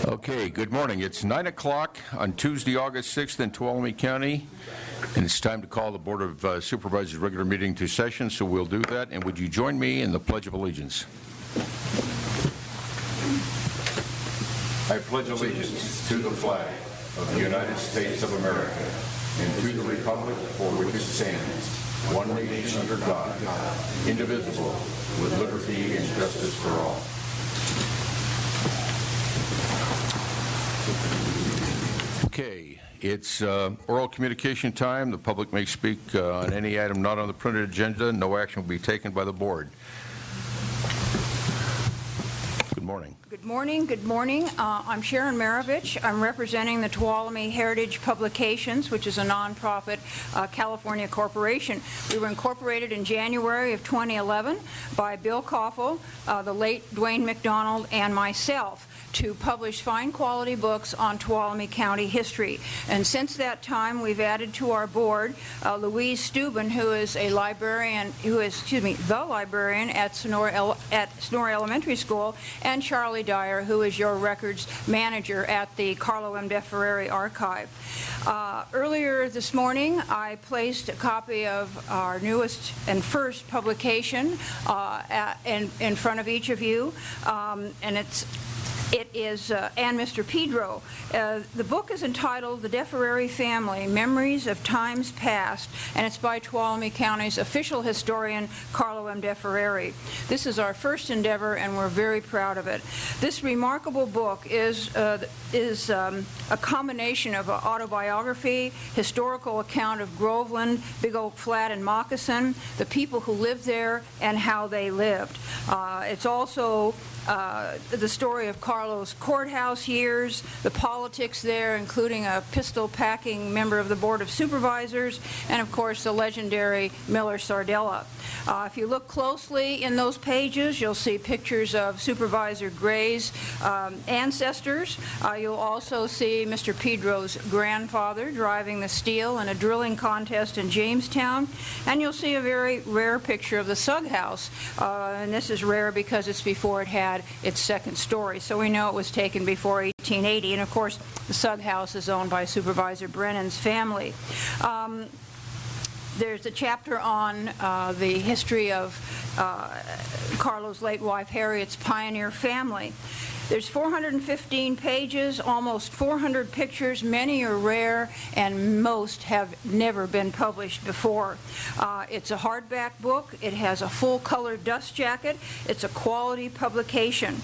Okay, good morning. It's 9 o'clock on Tuesday, August 6th in Tuolumne County, and it's time to call the Board of Supervisors regular meeting to session, so we'll do that. And would you join me in the Pledge of Allegiance? I pledge allegiance to the flag of the United States of America and to the republic for which it stands, one nation under God, indivisible, with liberty and justice for all. Okay, it's oral communication time. The public may speak on any item not on the printed agenda. No action will be taken by the board. Good morning. Good morning. Good morning. I'm Sharon Marovich. I'm representing the Tuolumne Heritage Publications, which is a nonprofit California corporation. We were incorporated in January of 2011 by Bill Koffel, the late Dwayne McDonald, and myself, to publish fine quality books on Tuolumne County history. And since that time, we've added to our board Louise Steuben, who is a librarian, the librarian at Sonora Elementary School, and Charlie Dyer, who is your records manager at the Carlo M. De Ferrari Archive. Earlier this morning, I placed a copy of our newest and first publication in front of each of you, and it is and Mr. Pedro. The book is entitled The De Ferrari Family, Memories of Times Past, and it's by Tuolumne County's official historian, Carlo M. De Ferrari. This is our first endeavor, and we're very proud of it. This remarkable book is a combination of autobiography, historical account of Groveland, Big Oak Flat, and Moccasin, the people who lived there, and how they lived. It's also the story of Carlo's courthouse years, the politics there, including a pistol-packing member of the Board of Supervisors, and of course the legendary Miller Sardella. If you look closely in those pages, you'll see pictures of Supervisor Gray's ancestors. You'll also see Mr. Pedro's grandfather driving the steel in a drilling contest in Jamestown, and you'll see a very rare picture of the Sugg House, and this is rare because it's before it had its second story, so we know it was taken before 1880, and of course the Sugg House is owned by Supervisor Brennan's family. There's a chapter on the history of Carlo's late wife Harriet's pioneer family. There's 415 pages, almost 400 pictures. Many are rare, and most have never been published before. It's a hardback book. It has a full-color dust jacket. It's a quality publication.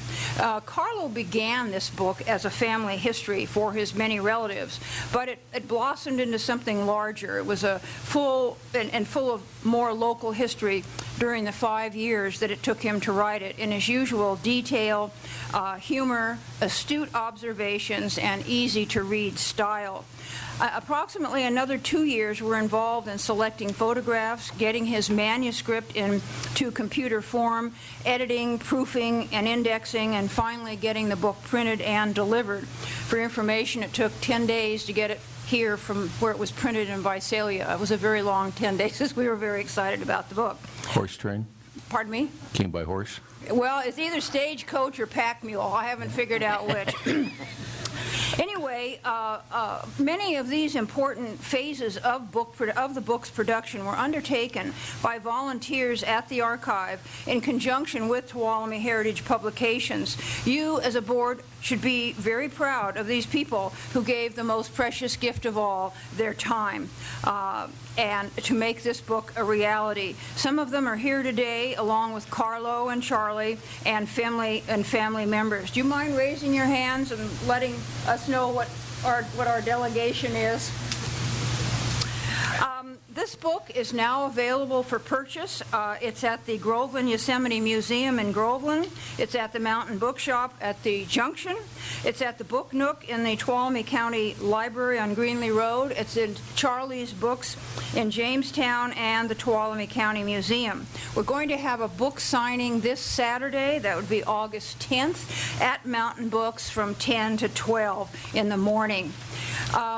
Carlo began this book as a family history for his many relatives, but it blossomed into something larger. It was a full of more local history during the 5 years that it took him to write it, in his usual detail, humor, astute observations, and easy-to-read style. Approximately another 2 years were involved in selecting photographs, getting his manuscript into computer form, editing, proofing, and indexing, and finally getting the book printed and delivered. For information, it took 10 days to get it here from where it was printed in Visalia. It was a very long 10 days because we were very excited about the book. Horse train? Pardon me? Came by horse? Well, it's either stagecoach or pack mule. I haven't figured out which. Anyway, many of these important phases of the book's production were undertaken by volunteers at the archive in conjunction with Tuolumne Heritage Publications. You, as a board, should be very proud of these people who gave the most precious gift of all, their time, and to make this book a reality. Some of them are here today, along with Carlo and Charlie and family members. Do you mind raising your hands and letting us know what our delegation is? This book is now available for purchase. It's at the Groveland Yosemite Museum in Groveland. It's at the Mountain Bookshop at the Junction. It's at the Book Nook in the Tuolumne County Library on Greenlee Road. It's in Charlie's Books in Jamestown and the Tuolumne County Museum. We're going to have a book signing this Saturday, that would be August 10th, at Mountain Books from 10 to 12 in the morning.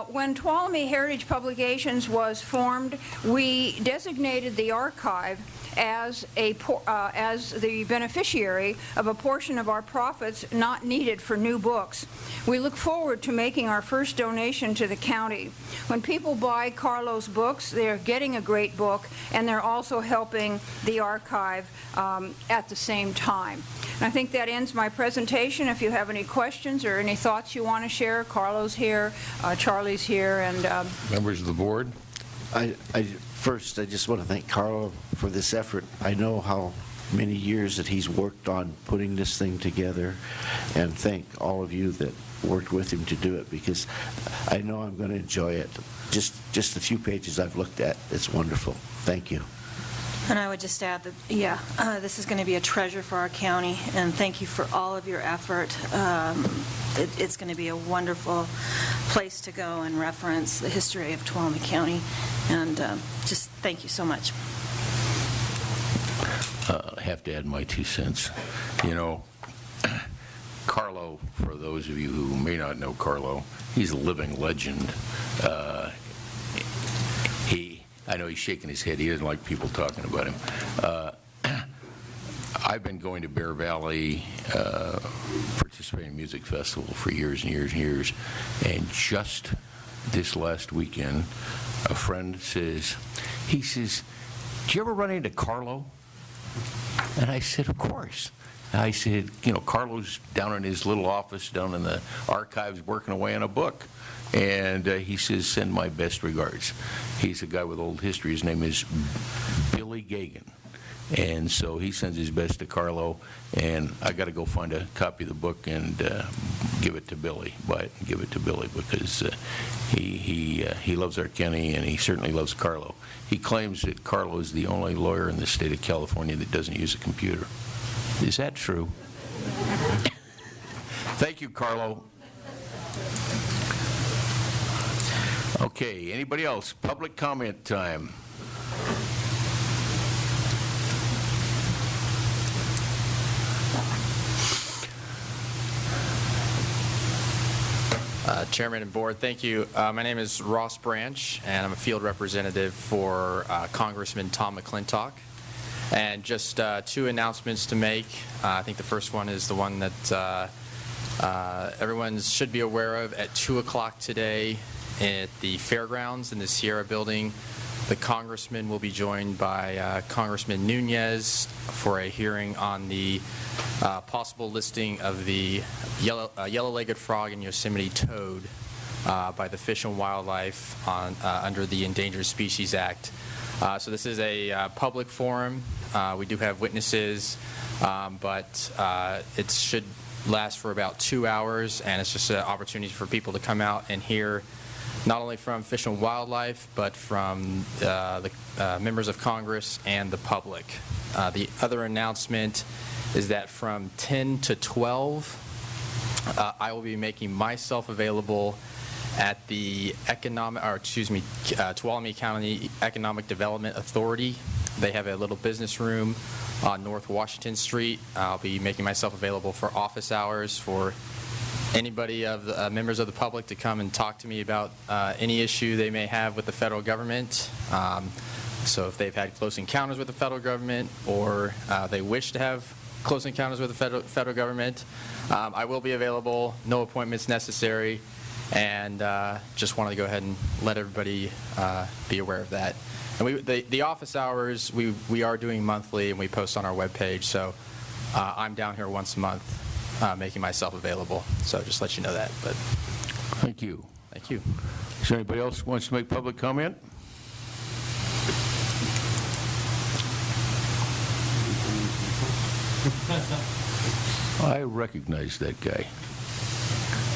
When Tuolumne Heritage Publications was formed, we designated the archive as the beneficiary of a portion of our profits not needed for new books. We look forward to making our first donation to the county. When people buy Carlo's books, they're getting a great book, and they're also helping the archive at the same time. And I think that ends my presentation. If you have any questions or any thoughts you want to share, Carlo's here, Charlie's here, and members of the board. First, I just want to thank Carlo for this effort. I know how many years that he's worked on putting this thing together, and thank all of you that worked with him to do it, because I know I'm going to enjoy it. Just the few pages I've looked at, it's wonderful. Thank you. And I would just add that, this is going to be a treasure for our county, and thank you for all of your effort. It's going to be a wonderful place to go and reference the history of Tuolumne County, and just thank you so much. I have to add my 2 cents. You know, Carlo, for those of you who may not know Carlo, he's a living legend. I know he's shaking his head. He doesn't like people talking about him. I've been going to Bear Valley, participating in music festival for years and years and years, and just this last weekend, a friend says, do you ever run into Carlo? And I said, of course. I said, you know, Carlo's down in his little office down in the archives working away on a book. And he says, send my best regards. He's a guy with old history. His name is Billy Gagan. And so he sends his best to Carlo, and I got to go find a copy of the book and give it to Billy. Buy it and give it to Billy, because he loves our county, and he certainly loves Carlo. He claims that Carlo is the only lawyer in the state of California that doesn't use a computer. Is that true? Thank you, Carlo. Okay, anybody else? Public comment time. Chairman and board, thank you. My name is Ross Branch, and I'm a field representative for Congressman Tom McClintock. And just 2 announcements to make. I think the first one is the one that everyone should be aware of. At 2 o'clock today at the fairgrounds in the Sierra building, the congressman will be joined by Congressman Nunez for a hearing on the possible listing of the yellow-legged frog and Yosemite toad by the Fish and Wildlife under the Endangered Species Act. So this is a public forum. We do have witnesses, but it should last for about 2 hours, and it's just an opportunity for people to come out and hear not only from Fish and Wildlife, but from the members of Congress and the public. The other announcement is that from 10 to 12, I will be making myself available at the Tuolumne County Economic Development Authority. They have a little business room on North Washington Street. I'll be making myself available for office hours for anybody of the members of the public to come and talk to me about any issue they may have with the federal government. So if they've had close encounters with the federal government, or they wish to have close encounters with the federal government, I will be available. No appointments necessary. And just wanted to go ahead and let everybody be aware of that. And the office hours, we are doing monthly, and we post on our webpage. So I'm down here once a month making myself available. So just let you know that. But Thank you. Thank you. Is there anybody else who wants to make public comment? I recognize that guy.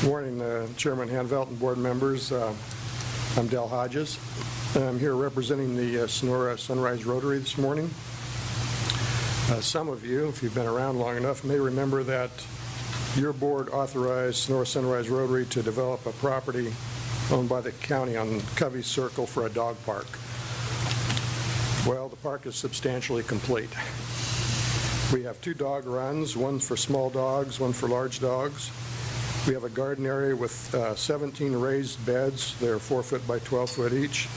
Morning, Chairman Hanvelt and board members. I'm Del Hodges. I'm here representing the Sonora Sunrise Rotary this morning. Some of you, if you've been around long enough, may remember that your board authorized Sonora Sunrise Rotary to develop a property owned by the county on Covey Circle for a dog park. Well, the park is substantially complete. We have 2 dog runs, one for small dogs, one for large dogs. We have a garden area with 17 raised beds. They're 4 foot by 12 foot each,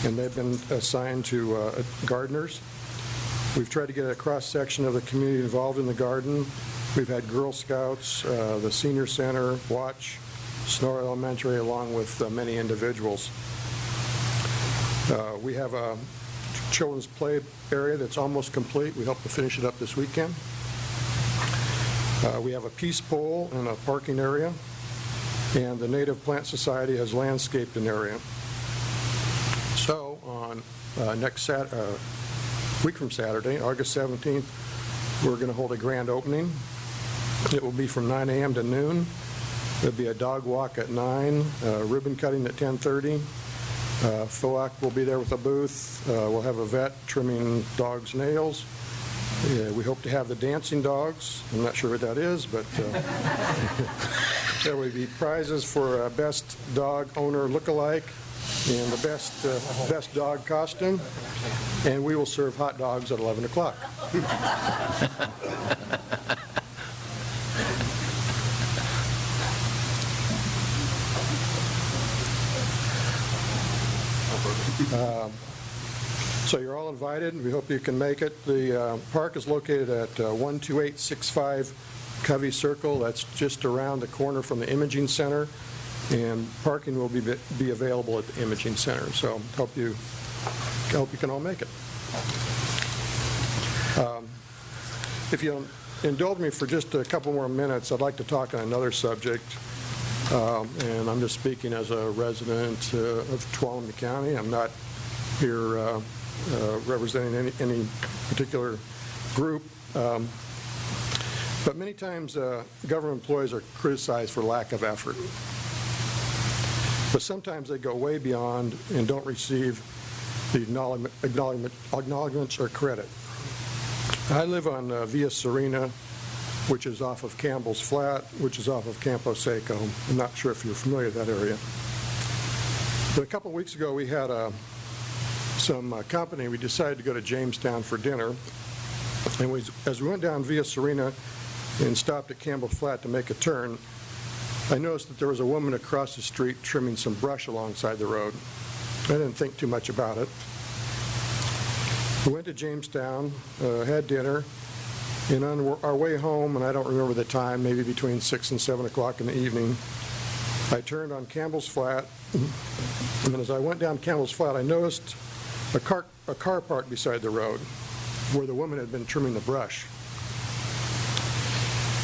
and they've been assigned to gardeners. We've tried to get a cross-section of the community involved in the garden. We've had Girl Scouts, the Senior Center, Watch, Sonora Elementary, along with many individuals. We have a children's play area that's almost complete. We hope to finish it up this weekend. We have a peace pole and a parking area, and the Native Plant Society has landscaped an area. So on week from Saturday, August 17th, we're going to hold a grand opening. It will be from 9 a.m. to noon. There'll be a dog walk at 9, ribbon cutting at 10:30. FOAC will be there with a booth. We'll have a vet trimming dogs' nails. We hope to have the dancing dogs. I'm not sure what that is, but there will be prizes for best dog owner lookalike and the best dog costume. And we will serve hot dogs at 11 o'clock. So you're all invited. We hope you can make it. The park is located at 12865 Covey Circle. That's just around the corner from the Imaging Center, and parking will be available at the Imaging Center. So hope you can all make it. If you'll indulge me for just a couple more minutes, I'd like to talk on another subject. And I'm just speaking as a resident of Tuolumne County. I'm not here representing any particular group. But many times government employees are criticized for lack of effort. But sometimes they go way beyond and don't receive the acknowledgments or credit. I live on Via Serena, which is off of Campbell's Flat, which is off of Campo Seco. I'm not sure if you're familiar with that area. But a couple of weeks ago, we had some company. We decided to go to Jamestown for dinner. And as we went down Via Serena and stopped at Campbell Flat to make a turn, I noticed that there was a woman across the street trimming some brush alongside the road. I didn't think too much about it. We went to Jamestown, had dinner, and on our way home, and I don't remember the time, maybe between 6 and 7 o'clock in the evening, I turned on Campbell's Flat, and as I went down Campbell's Flat, I noticed a car parked beside the road where the woman had been trimming the brush.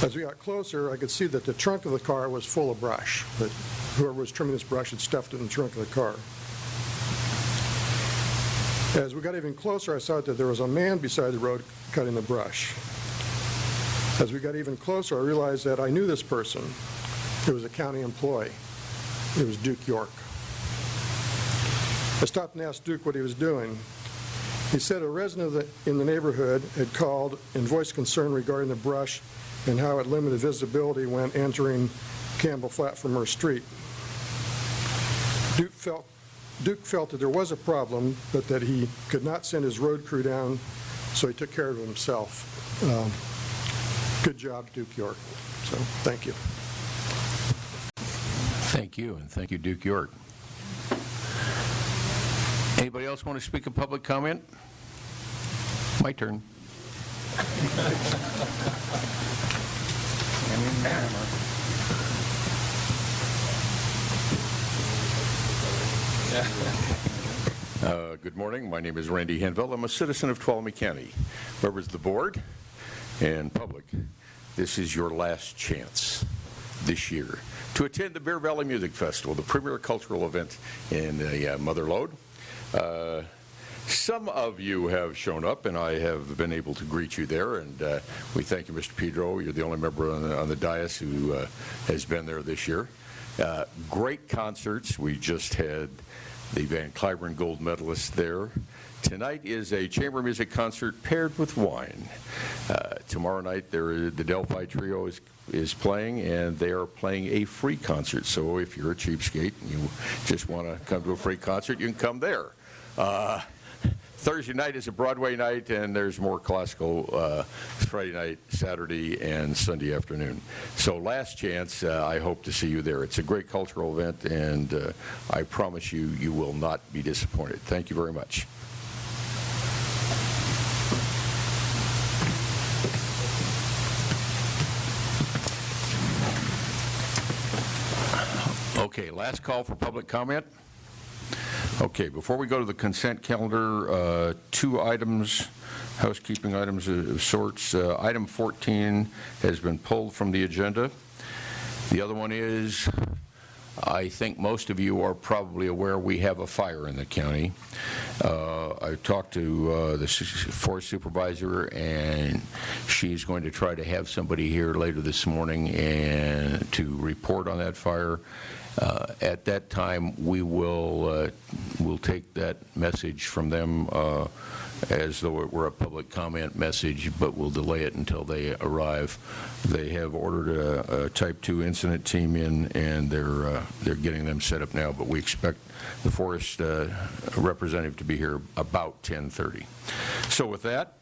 As we got closer, I could see that the trunk of the car was full of brush, that whoever was trimming this brush had stuffed it in the trunk of the car. As we got even closer, I saw that there was a man beside the road cutting the brush. As we got even closer, I realized that I knew this person. It was a county employee. It was Duke York. I stopped and asked Duke what he was doing. He said a resident in the neighborhood had called and voiced concern regarding the brush and how it limited visibility when entering Campbell Flat from her street. Duke felt that there was a problem, but that he could not send his road crew down, so he took care of it himself. Good job, Duke York. So, thank you. Thank you, and thank you, Duke York. Anybody else want to speak a public comment? My turn. Good morning. My name is Randy Hanville. I'm a citizen of Tuolumne County. Members of the board and public, this is your last chance this year to attend the Bear Valley Music Festival, the premier cultural event in the Mother Lode. Some of you have shown up, and I have been able to greet you there, and we thank you, Mr. Pedro. You're the only member on the dais who has been there this year. Great concerts. We just had the Van Cliburn gold medalist there. Tonight is a chamber music concert paired with wine. Tomorrow night, the Delphi Trio is playing, and they are playing a free concert. So if you're a cheapskate and you just want to come to a free concert, you can come there. Thursday night is a Broadway night, and there's more classical Friday night, Saturday, and Sunday afternoon. So last chance, I hope to see you there. It's a great cultural event, and I promise you, you will not be disappointed. Thank you very much. Okay, last call for public comment. Okay, before we go to the consent calendar, two items, housekeeping items of sorts. Item 14 has been pulled from the agenda. The other one is, I think most of you are probably aware we have a fire in the county. I talked to the forest supervisor, and she's going to try to have somebody here later this morning and to report on that fire. At that time, we'll take that message from them as though it were a public comment message, but we'll delay it until they arrive. They have ordered a Type 2 incident team in, and they're getting them set up now, but we expect the forest representative to be here about 10:30. So with that,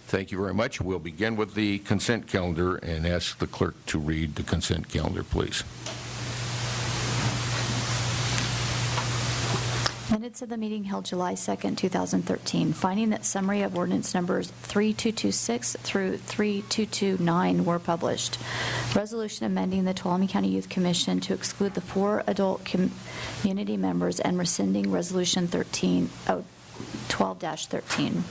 thank you very much. We'll begin with the consent calendar and ask the clerk to read the consent calendar, please. Minutes of the meeting held July 2nd, 2013, finding that summary of ordinance numbers 3226 through 3229 were published. Resolution amending the Tuolumne County Youth Commission to exclude the 4 adult community members and rescinding Resolution 12-13.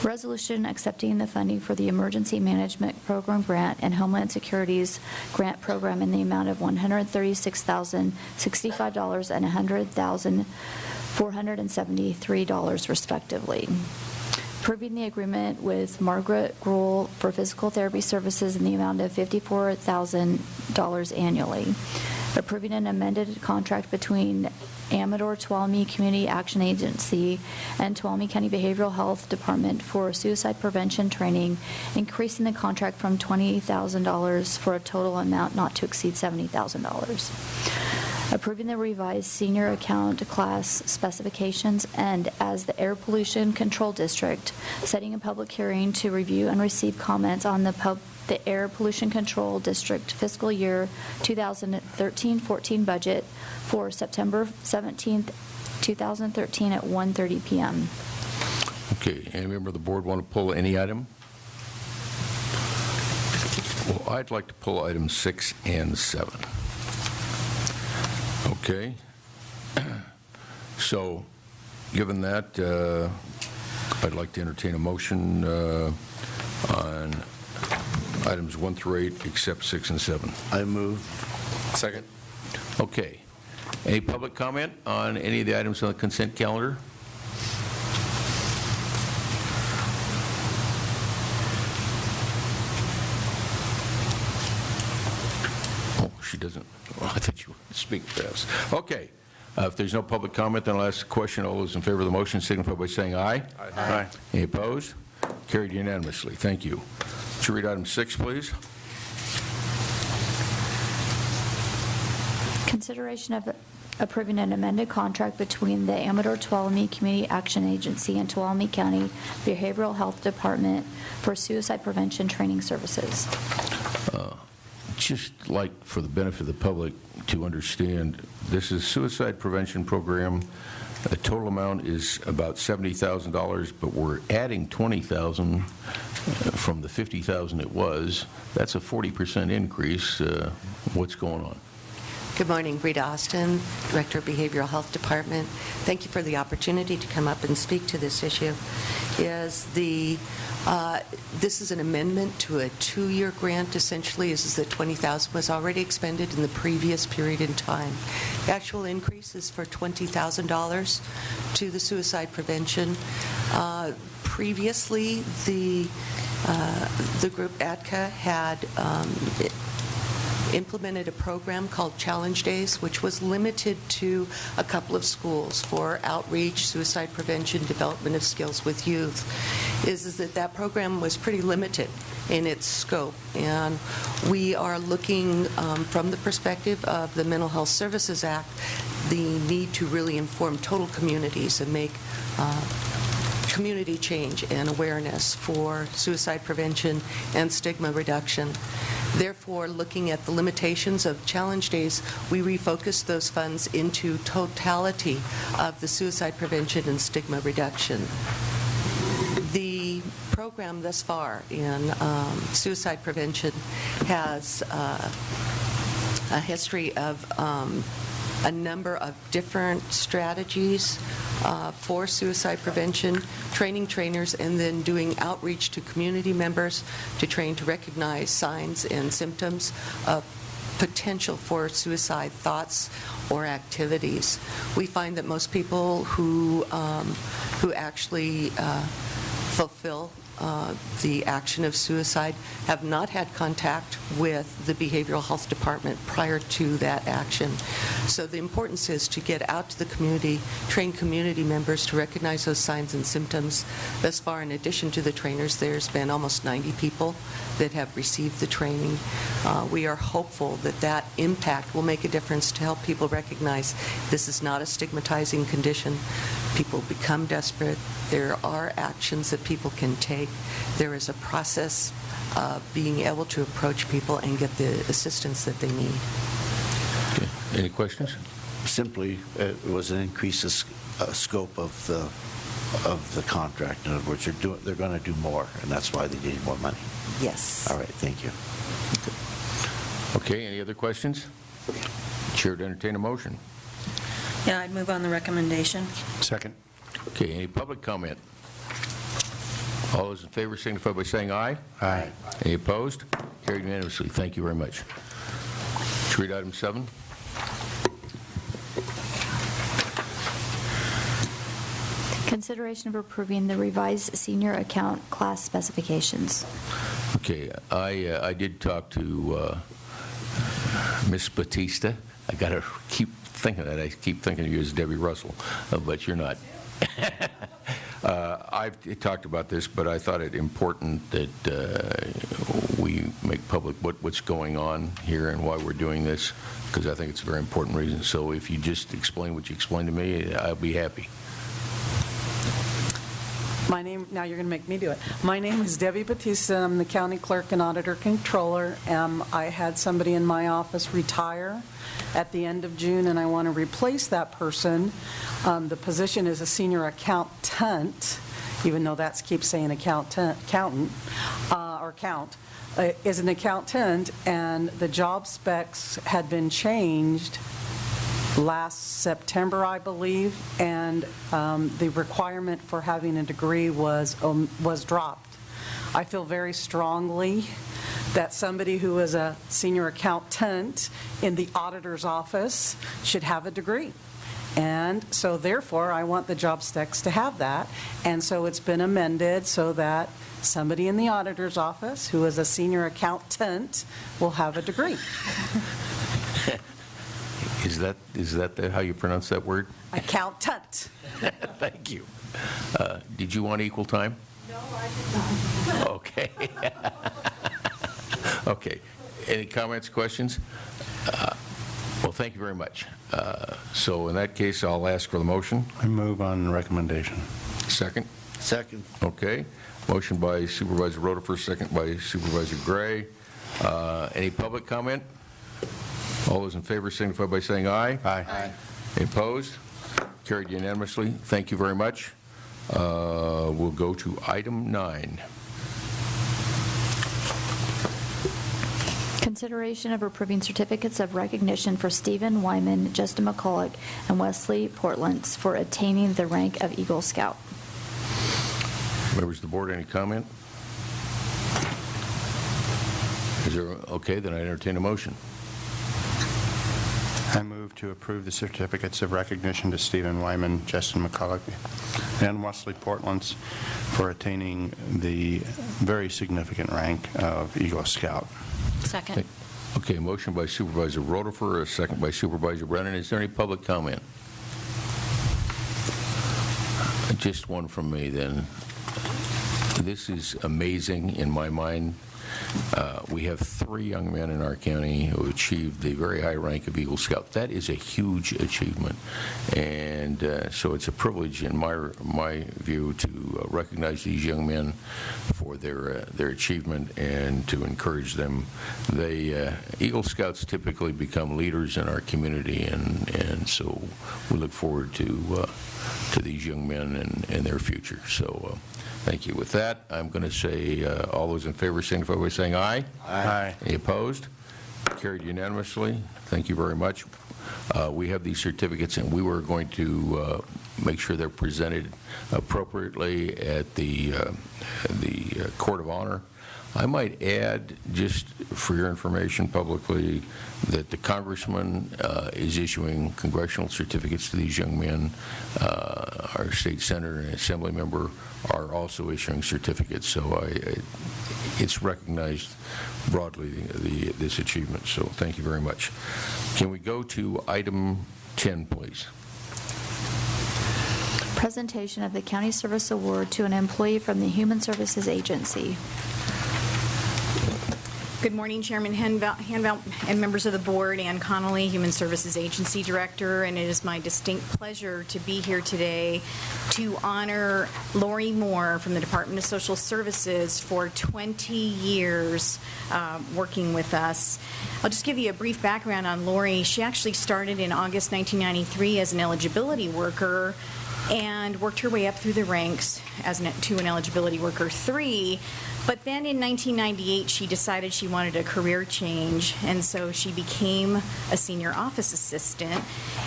Resolution accepting the funding for the Emergency Management Program Grant and Homeland Security's grant program in the amount of $136,065 and $100,473 respectively. Approving the agreement with Margaret Gruhl for physical therapy services in the amount of $54,000 annually. Approving an amended contract between Amador Tuolumne Community Action Agency and Tuolumne County Behavioral Health Department for suicide prevention training, increasing the contract from $20,000 for a total amount not to exceed $70,000. Approving the revised senior account class specifications, and as the Air Pollution Control District, setting a public hearing to review and receive comments on the Air Pollution Control District fiscal year 2013-14 budget for September 17th, 2013 at 1:30 p.m. Okay, any member of the board want to pull any item? Well, I'd like to pull items 6 and 7. Okay. So, given that, I'd like to entertain a motion on items 1 through 8, except 6 and 7. I move. Second. Okay. Any public comment on any of the items on the consent calendar? Oh, she doesn't. Oh, I thought you were speaking fast. Okay. If there's no public comment, then I'll ask the question. All those in favor of the motion signify by saying aye. Aye. Any opposed? Carried unanimously. Thank you. Would you read item 6, please? Consideration of approving an amended contract between the Amador Tuolumne Community Action Agency and Tuolumne County Behavioral Health Department for suicide prevention training services. Just like for the benefit of the public to understand, this is a suicide prevention program. The total amount is about $70,000, but we're adding $20,000 from the $50,000 it was. That's a 40% increase. What's going on? Good morning, Rita Austin, Director of Behavioral Health Department. Thank you for the opportunity to come up and speak to this issue. This is an amendment to a 2-year grant, essentially. This is that $20,000 was already expended in the previous period in time. The actual increase is for $20,000 to the suicide prevention. Previously, the group ATCA had implemented a program called Challenge Days, which was limited to a couple of schools for outreach, suicide prevention, development of skills with youth. Is that program was pretty limited in its scope, and we are looking from the perspective of the Mental Health Services Act, the need to really inform total communities and make community change and awareness for suicide prevention and stigma reduction. Therefore, looking at the limitations of Challenge Days, we refocused those funds into totality of the suicide prevention and stigma reduction. The program thus far in suicide prevention has a history of a number of different strategies for suicide prevention, training trainers, and then doing outreach to community members to train to recognize signs and symptoms of potential for suicide thoughts or activities. We find that most people who actually fulfill the action of suicide have not had contact with the behavioral health department prior to that action. So the importance is to get out to the community, train community members to recognize those signs and symptoms. Thus far, in addition to the trainers, there's been almost 90 people that have received the training. We are hopeful that that impact will make a difference to help people recognize this is not a stigmatizing condition. People become desperate. There are actions that people can take. There is a process of being able to approach people and get the assistance that they need. Okay. Any questions? Simply, it was an increase of scope of the contract. In other words, they're going to do more, and that's why they need more money. Yes. All right, thank you. Okay, any other questions? Chair to entertain a motion. Yeah, I'd move on the recommendation. Second. Okay, any public comment? All those in favor signify by saying aye. Aye. Any opposed? Carried unanimously. Thank you very much. Let's read item 7. Consideration of approving the revised senior account class specifications. Okay, I did talk to Miss Batista. I got to keep thinking that. I keep thinking of you as Debbie Russell, but you're not. I've talked about this, but I thought it important that we make public what's going on here and why we're doing this, because I think it's a very important reason. So if you just explain what you explained to me, I'll be happy. My name, now you're going to make me do it. My name is Debbie Batista. I'm the county clerk and auditor controller. I had somebody in my office retire at the end of June, and I want to replace that person. The position is a senior accountant, even though that keeps saying accountant, is an accountant, and the job specs had been changed last September, I believe, and the requirement for having a degree was dropped. I feel very strongly that somebody who is a senior accountant in the auditor's office should have a degree. And so therefore, I want the job specs to have that. And so it's been amended so that somebody in the auditor's office who is a senior accountant will have a degree. Is that how you pronounce that word? Accountant. Thank you. Did you want equal time? No, I did not. Okay. Okay. Any comments, questions? Well, thank you very much. So in that case, I'll ask for the motion. I move on recommendation. Second? Second. Okay. Motion by Supervisor Rotifer, second by Supervisor Gray. Any public comment? All those in favor signify by saying aye. Aye. Any opposed? Carried unanimously. Thank you very much. We'll go to item 9. Consideration of approving certificates of recognition for Stephen Wyman, Justin McCulloch, and Wesley Portlands for attaining the rank of Eagle Scout. Members of the board, any comment? Is there? Okay, then I entertain a motion. I move to approve the certificates of recognition to Stephen Wyman, Justin McCulloch, and Wesley Portlands for attaining the very significant rank of Eagle Scout. Second. Okay, motion by Supervisor Rotifer, a second by Supervisor Brennan. Is there any public comment? Just one from me, then. This is amazing in my mind. We have 3 young men in our county who achieved the very high rank of Eagle Scout. That is a huge achievement, and so it's a privilege in my view to recognize these young men for their achievement and to encourage them. Eagle Scouts typically become leaders in our community, and so we look forward to these young men and their future. So. Thank you. With that, I'm going to say all those in favor signify by saying aye. Aye. Any opposed? Carried unanimously. Thank you very much. We have these certificates, and we were going to make sure they're presented appropriately at the Court of Honor. I might add, just for your information publicly, that the Congressman is issuing congressional certificates to these young men. Our state senator and assembly member are also issuing certificates, so it's recognized broadly, this achievement, so thank you very much. Can we go to item 10, please? Presentation of the County Service Award to an employee from the Human Services Agency. Good morning, Chairman Hanvelt and members of the board. Ann Connolly, Human Services Agency Director, and it is my distinct pleasure to be here today to honor Lori Moore from the Department of Social Services for 20 years working with us. I'll just give you a brief background on Lori. She actually started in August 1993 as an eligibility worker and worked her way up through the ranks to an eligibility worker 3. But then in 1998, she decided she wanted a career change, and so she became a senior office assistant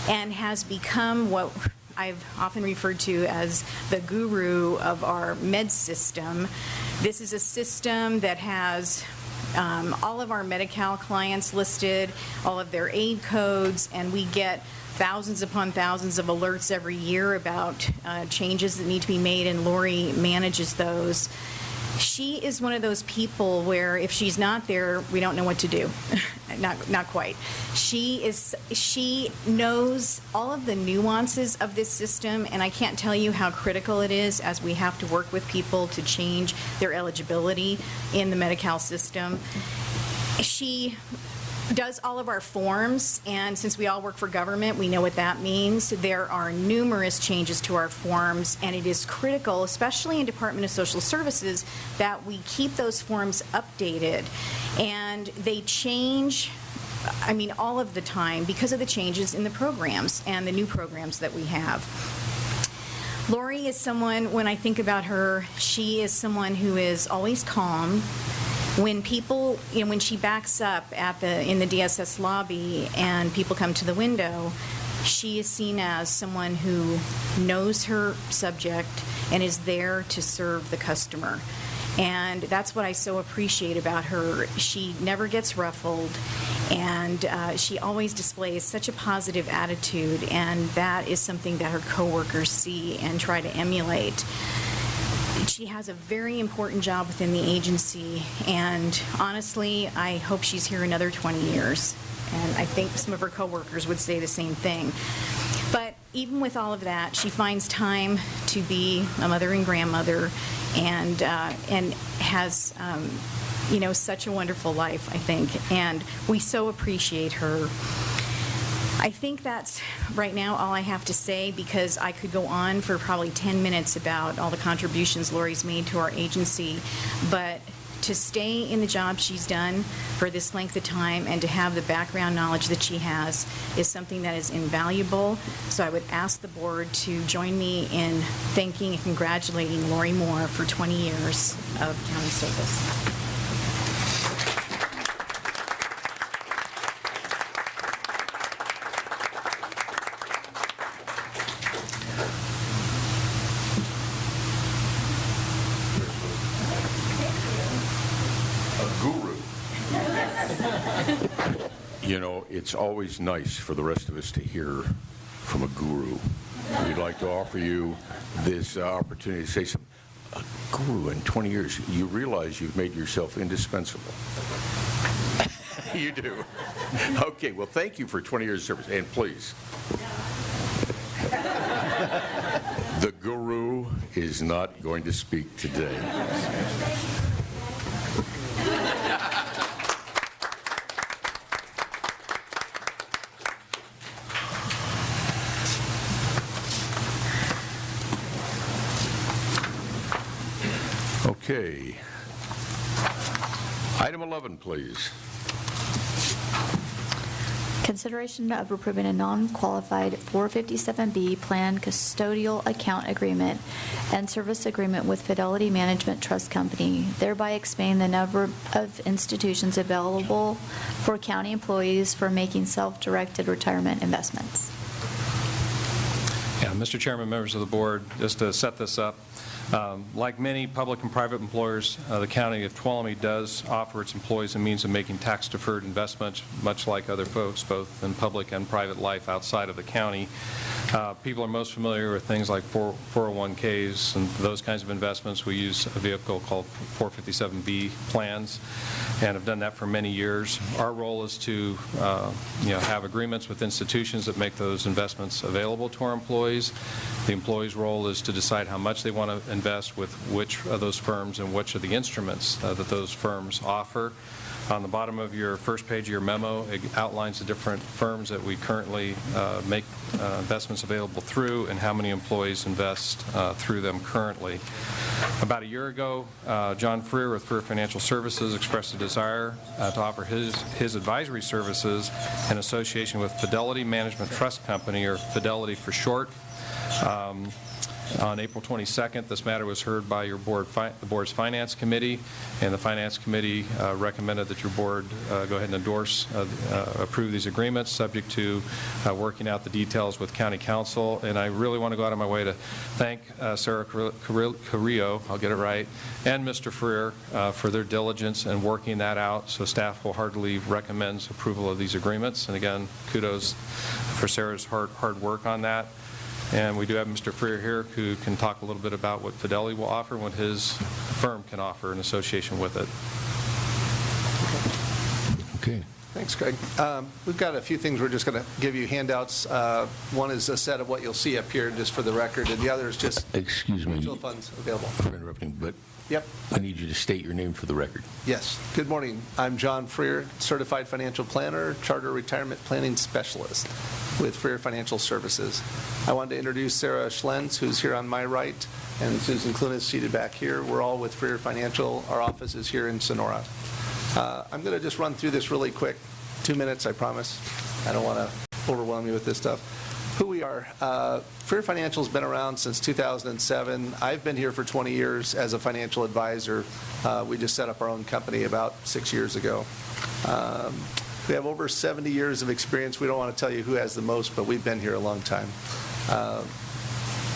and has become what I've often referred to as the guru of our med system. This is a system that has all of our Medi-Cal clients listed, all of their aid codes, and we get thousands upon thousands of alerts every year about changes that need to be made, and Lori manages those. She is one of those people where if she's not there, we don't know what to do. Not quite. She knows all of the nuances of this system, and I can't tell you how critical it is as we have to work with people to change their eligibility in the Medi-Cal system. She does all of our forms, and since we all work for government, we know what that means. There are numerous changes to our forms, and it is critical, especially in Department of Social Services, that we keep those forms updated. And they change, all of the time because of the changes in the programs and the new programs that we have. Lori is someone, when I think about her, she is someone who is always calm. When people, when she backs up in the DSS lobby and people come to the window, she is seen as someone who knows her subject and is there to serve the customer. And that's what I so appreciate about her. She never gets ruffled, and she always displays such a positive attitude, and that is something that her coworkers see and try to emulate. She has a very important job within the agency, and honestly, I hope she's here another 20 years. And I think some of her coworkers would say the same thing. But even with all of that, she finds time to be a mother and grandmother, and has such a wonderful life, I think. And we so appreciate her. I think that's right now all I have to say, because I could go on for probably 10 minutes about all the contributions Lori's made to our agency. But to stay in the job she's done for this length of time and to have the background knowledge that she has is something that is invaluable. So I would ask the board to join me in thanking and congratulating Lori Moore for 20 years of county service. It's always nice for the rest of us to hear from a guru. We'd like to offer you this opportunity to say something. A guru in 20 years, you realize you've made yourself indispensable. You do. Okay, well, thank you for 20 years of service. And please, the guru is not going to speak today. Okay. Item 11, please. Consideration of approving a non-qualified 457B plan custodial account agreement and service agreement with Fidelity Management Trust Company, thereby expanding the number of institutions available for county employees for making self-directed retirement investments. Yeah, Mr. Chairman, members of the board, just to set this up, like many public and private employers, the County of Tuolumne does offer its employees a means of making tax-deferred investments, much like other folks, both in public and private life outside of the county. People are most familiar with things like 401ks and those kinds of investments. We use a vehicle called 457B plans and have done that for many years. Our role is to have agreements with institutions that make those investments available to our employees. The employee's role is to decide how much they want to invest with which of those firms and which of the instruments that those firms offer. On the bottom of your first page of your memo, it outlines the different firms that we currently make investments available through and how many employees invest through them currently. About a year ago, John Freer with Freer Financial Services expressed a desire to offer his advisory services in association with Fidelity Management Trust Company, or Fidelity for short. On April 22nd, this matter was heard by your the board's Finance Committee, and the Finance Committee recommended that your board go ahead and approve these agreements, subject to working out the details with County Council. And I really want to go out of my way to thank Sarah Carrillo, I'll get it right, and Mr. Freer for their diligence in working that out. So staff wholeheartedly recommends approval of these agreements. And again, kudos for Sarah's hard work on that. And we do have Mr. Freer here who can talk a little bit about what Fidelity will offer and what his firm can offer in association with it. Okay. Thanks, Craig. We've got a few things we're just going to give you handouts. One is a set of what you'll see up here just for the record, and the other is just mutual funds available. For interrupting, but yep. I need you to state your name for the record. Yes. Good morning. I'm John Freer, Certified Financial Planner, Charter Retirement Planning Specialist with Freer Financial Services. I wanted to introduce Sarah Schlentz, who's here on my right, and Susan Clunas seated back here. We're all with Freer Financial. Our office is here in Sonora. I'm going to just run through this really quick. 2 minutes, I promise. I don't want to overwhelm you with this stuff. Who we are. Freer Financial has been around since 2007. I've been here for 20 years as a financial advisor. We just set up our own company about 6 years ago. We have over 70 years of experience. We don't want to tell you who has the most, but we've been here a long time.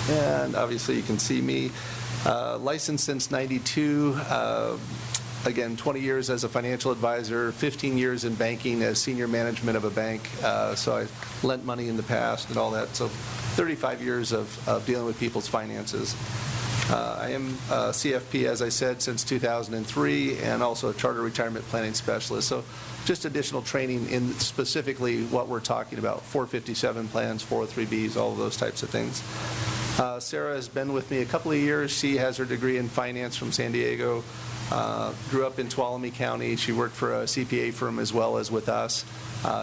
And obviously you can see me. Licensed since '92. Again, 20 years as a financial advisor, 15 years in banking as senior management of a bank. So I lent money in the past and all that. So 35 years of dealing with people's finances. I am a CFP, as I said, since 2003, and also a charter retirement planning specialist. So just additional training in specifically what we're talking about, 457 plans, 403Bs, all of those types of things. Sarah has been with me a couple of years. She has her degree in finance from San Diego. Grew up in Tuolumne County. She worked for a CPA firm as well as with us.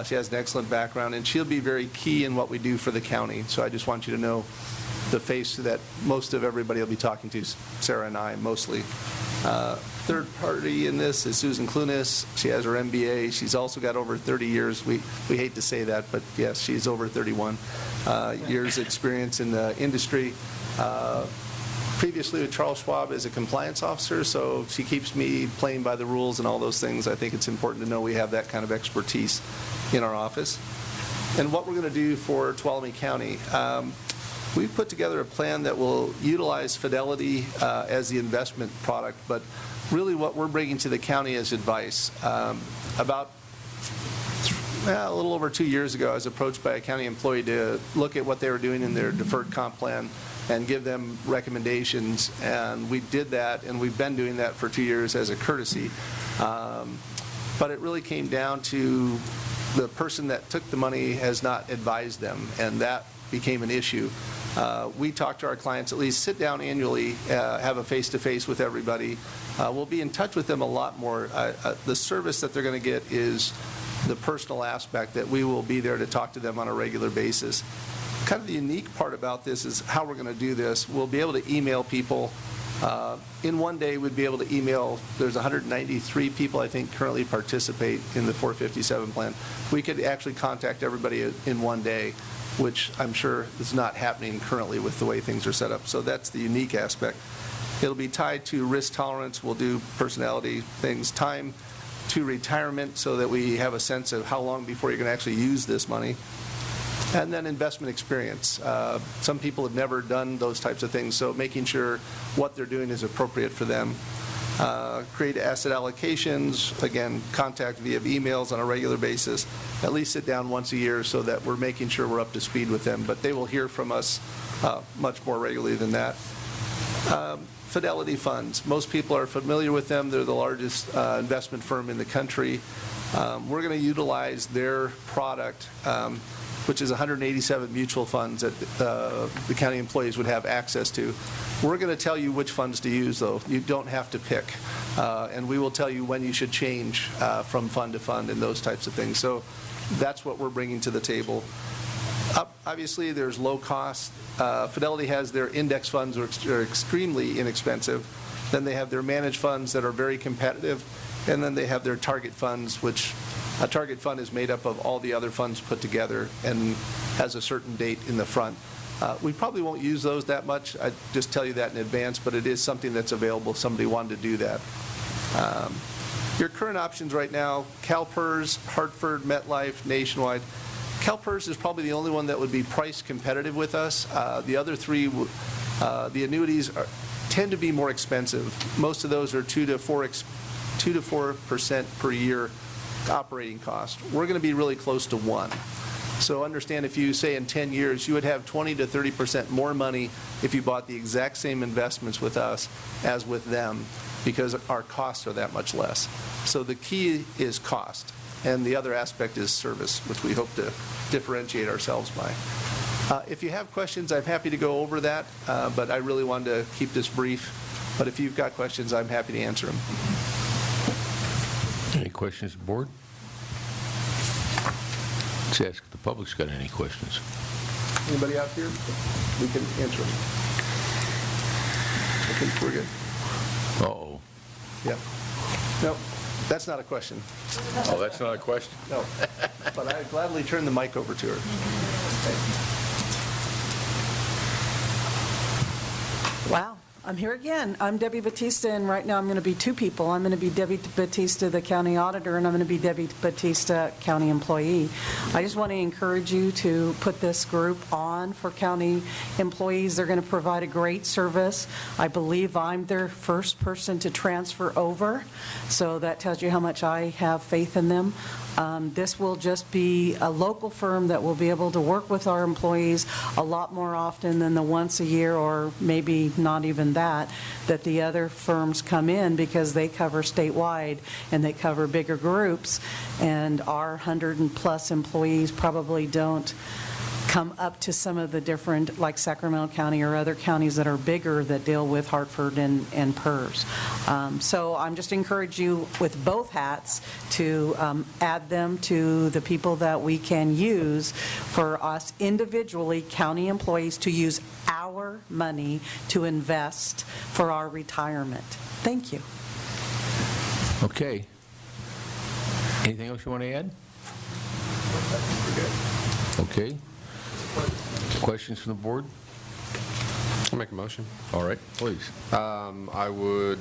She has an excellent background, and she'll be very key in what we do for the county. So I just want you to know the face that most of everybody will be talking to, Sarah and I mostly. Third party in this is Susan Clunas. She has her MBA. She's also got over 30 years. We hate to say that, but yes, she's over 31 years experience in the industry. Previously with Charles Schwab as a compliance officer, so she keeps me playing by the rules and all those things. I think it's important to know we have that kind of expertise in our office. And what we're going to do for Tuolumne County, we've put together a plan that will utilize Fidelity as the investment product, but really what we're bringing to the county as advice. About a little over 2 years ago, I was approached by a county employee to look at what they were doing in their deferred comp plan and give them recommendations, and we did that, and we've been doing that for 2 years as a courtesy. But it really came down to the person that took the money has not advised them, and that became an issue. We talk to our clients, at least sit down annually, have a face-to-face with everybody. We'll be in touch with them a lot more. The service that they're going to get is the personal aspect, that we will be there to talk to them on a regular basis. Kind of the unique part about this is how we're going to do this. We'll be able to email people in one day, we'd be able to email, there's 193 people, I think, currently participate in the 457 plan. We could actually contact everybody in one day, which I'm sure is not happening currently with the way things are set up. So that's the unique aspect. It'll be tied to risk tolerance. We'll do personality things, time to retirement, so that we have a sense of how long before you're going to actually use this money. And then investment experience. Some people have never done those types of things, so making sure what they're doing is appropriate for them. Create asset allocations, again, contact via emails on a regular basis, at least sit down once a year so that we're making sure we're up to speed with them. But they will hear from us much more regularly than that. Fidelity funds. Most people are familiar with them. They're the largest investment firm in the country. We're going to utilize their product, which is 187 mutual funds that the county employees would have access to. We're going to tell you which funds to use, though. You don't have to pick. And we will tell you when you should change from fund to fund and those types of things. So that's what we're bringing to the table. Obviously, there's low cost. Fidelity has their index funds, which are extremely inexpensive. Then they have their managed funds that are very competitive. And then they have their target funds, which a target fund is made up of all the other funds put together and has a certain date in the front. We probably won't use those that much. I just tell you that in advance, but it is something that's available if somebody wanted to do that. Your current options right now, CalPERS, Hartford, MetLife, Nationwide. CalPERS is probably the only one that would be price competitive with us. The other three, the annuities tend to be more expensive. Most of those are 2 to 4% per year operating cost. We're going to be really close to 1. So understand, if you say in 10 years, you would have 20 to 30% more money if you bought the exact same investments with us as with them, because our costs are that much less. So the key is cost, and the other aspect is service, which we hope to differentiate ourselves by. If you have questions, I'm happy to go over that, but I really wanted to keep this brief. But if you've got questions, I'm happy to answer them. Any questions, board? Let's ask if the public's got any questions. Anybody out here? We can answer them. I think we're good. Uh-oh. Yeah. No, that's not a question. Oh, that's not a question? No. But I'd gladly turn the mic over to her. Wow. I'm here again. I'm Debbie Batista, and right now I'm going to be two people. I'm going to be Debbie Batista, the county auditor, and I'm going to be Debbie Batista, county employee. I just want to encourage you to put this group on for county employees. They're going to provide a great service. I believe I'm their first person to transfer over, so that tells you how much I have faith in them. This will just be a local firm that will be able to work with our employees a lot more often than the once a year, or maybe not even that the other firms come in, because they cover statewide and they cover bigger groups, and our 100+ employees probably don't come up to some of the different, like Sacramento County or other counties that are bigger that deal with Hartford and PERS. So I'm just encourage you with both hats to add them to the people that we can use for us individually, county employees, to use our money to invest for our retirement. Thank you. Okay. Anything else you want to add? Okay. Questions from the board? I'll make a motion. All right, please. I would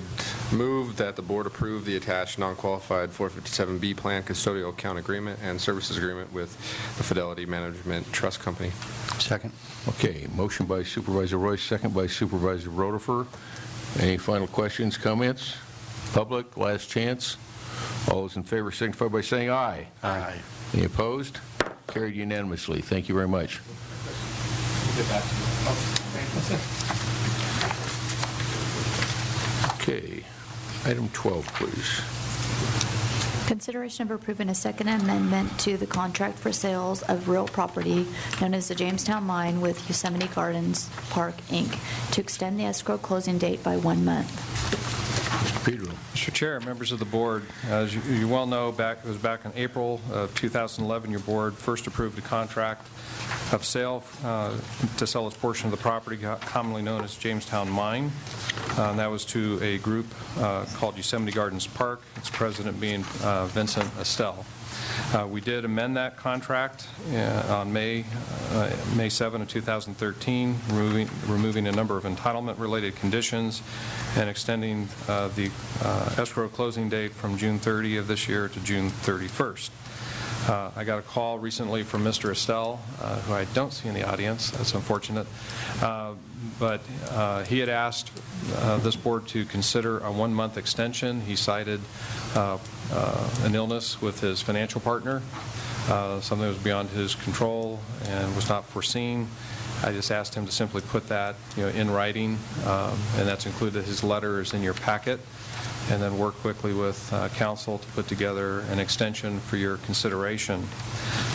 move that the board approve the attached non-qualified 457B plan custodial account agreement and services agreement with the Fidelity Management Trust Company. Second. Okay, motion by Supervisor Royce, second by Supervisor Rotifer. Any final questions, comments? Public, last chance. All those in favor signify by saying aye. Aye. Any opposed? Carried unanimously. Thank you very much. Okay, item 12, please. Consideration of approving a second amendment to the contract for sales of real property known as the Jamestown Mine with Yosemite Gardens Park, Inc., to extend the escrow closing date by 1 month. Pedro. Mr. Chair, members of the board, as you well know, it was back in April of 2011, your board first approved a contract of sale to sell its portion of the property commonly known as Jamestown Mine. And that was to a group called Yosemite Gardens Park, its president being Vincent Estelle. We did amend that contract on May 7 of 2013, removing a number of entitlement-related conditions and extending the escrow closing date from June 30 of this year to June 31st. I got a call recently from Mr. Estelle, who I don't see in the audience. That's unfortunate. But he had asked this board to consider a one-month extension. He cited an illness with his financial partner, something that was beyond his control and was not foreseen. I just asked him to simply put that in writing, and that's included. His letter is in your packet, and then work quickly with council to put together an extension for your consideration.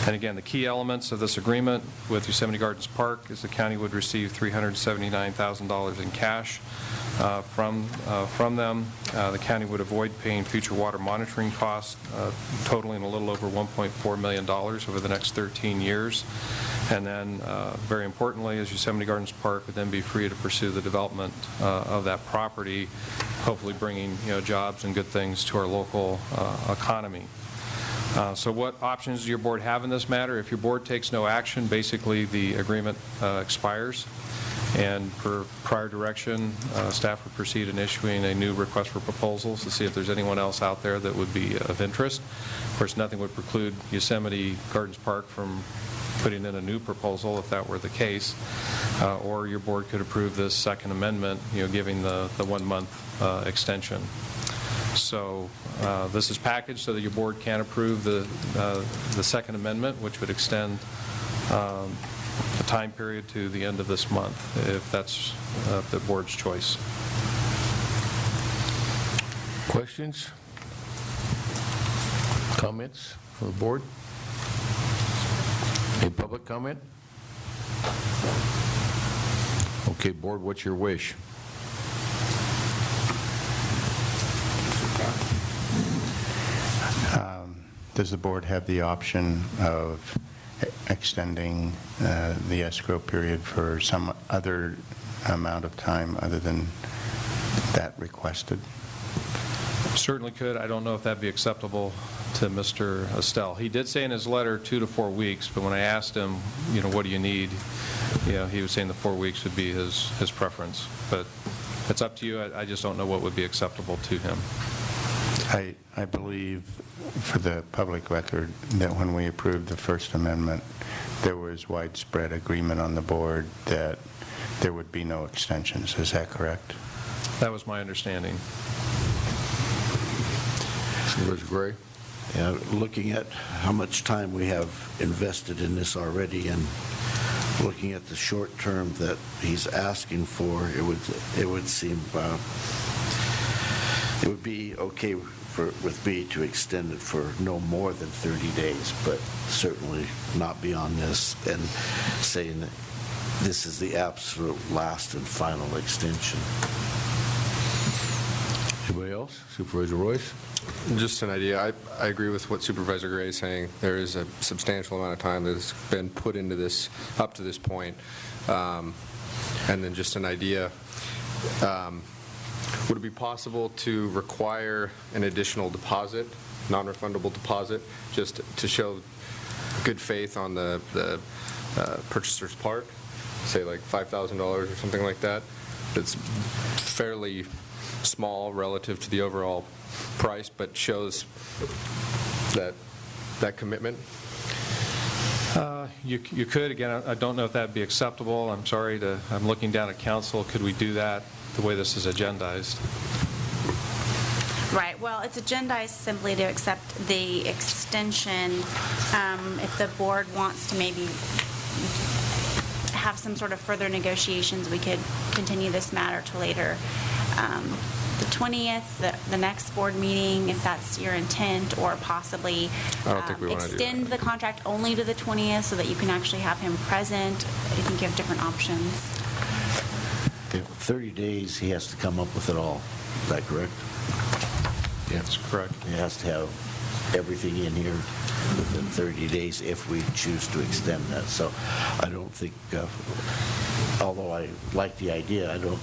And again, the key elements of this agreement with Yosemite Gardens Park is the county would receive $379,000 in cash from them. The county would avoid paying future water monitoring costs, totaling a little over $1.4 million over the next 13 years. And then, very importantly, as Yosemite Gardens Park would then be free to pursue the development of that property, hopefully bringing jobs and good things to our local economy. So what options does your board have in this matter? If your board takes no action, basically the agreement expires. And per prior direction, staff would proceed in issuing a new request for proposals to see if there's anyone else out there that would be of interest. Of course, nothing would preclude Yosemite Gardens Park from putting in a new proposal if that were the case, or your board could approve this second amendment, giving the 1 month extension. So this is packaged so that your board can approve the second amendment, which would extend the time period to the end of this month, if that's the board's choice. Questions? Comments from the board? Any public comment? Okay, board, what's your wish? Does the board have the option of extending the escrow period for some other amount of time other than that requested? Certainly could. I don't know if that'd be acceptable to Mr. Estelle. He did say in his letter 2 to 4 weeks, but when I asked him, what do you need, he was saying the 4 weeks would be his preference. But it's up to you. I just don't know what would be acceptable to him. I believe, for the public record, that when we approved the First Amendment, there was widespread agreement on the board that there would be no extensions. Is that correct? That was my understanding. Supervisor Gray? Yeah, looking at how much time we have invested in this already and looking at the short term that he's asking for, it would seem it would be okay with me to extend it for no more than 30 days, but certainly not beyond this, and saying that this is the absolute last and final extension. Anybody else? Supervisor Royce? Just an idea. I agree with what Supervisor Gray is saying. There is a substantial amount of time that has been put into this up to this point. And then just an idea. Would it be possible to require an additional deposit, non-refundable deposit, just to show good faith on the purchaser's part? Say like $5,000 or something like that. It's fairly small relative to the overall price, but shows that commitment. You could. Again, I don't know if that would be acceptable. I'm looking down at council. Could we do that the way this is agendized? Right. Well, it's agendized simply to accept the extension. If the board wants to maybe have some sort of further negotiations, we could continue this matter to later. The 20th, the next board meeting, if that's your intent, or possibly extend the contract only to the 20th so that you can actually have him present. I think you have different options. 30 days, he has to come up with it all. Is that correct? That's correct. It has to have everything in here within 30 days if we choose to extend that. So I don't think, although I like the idea, I don't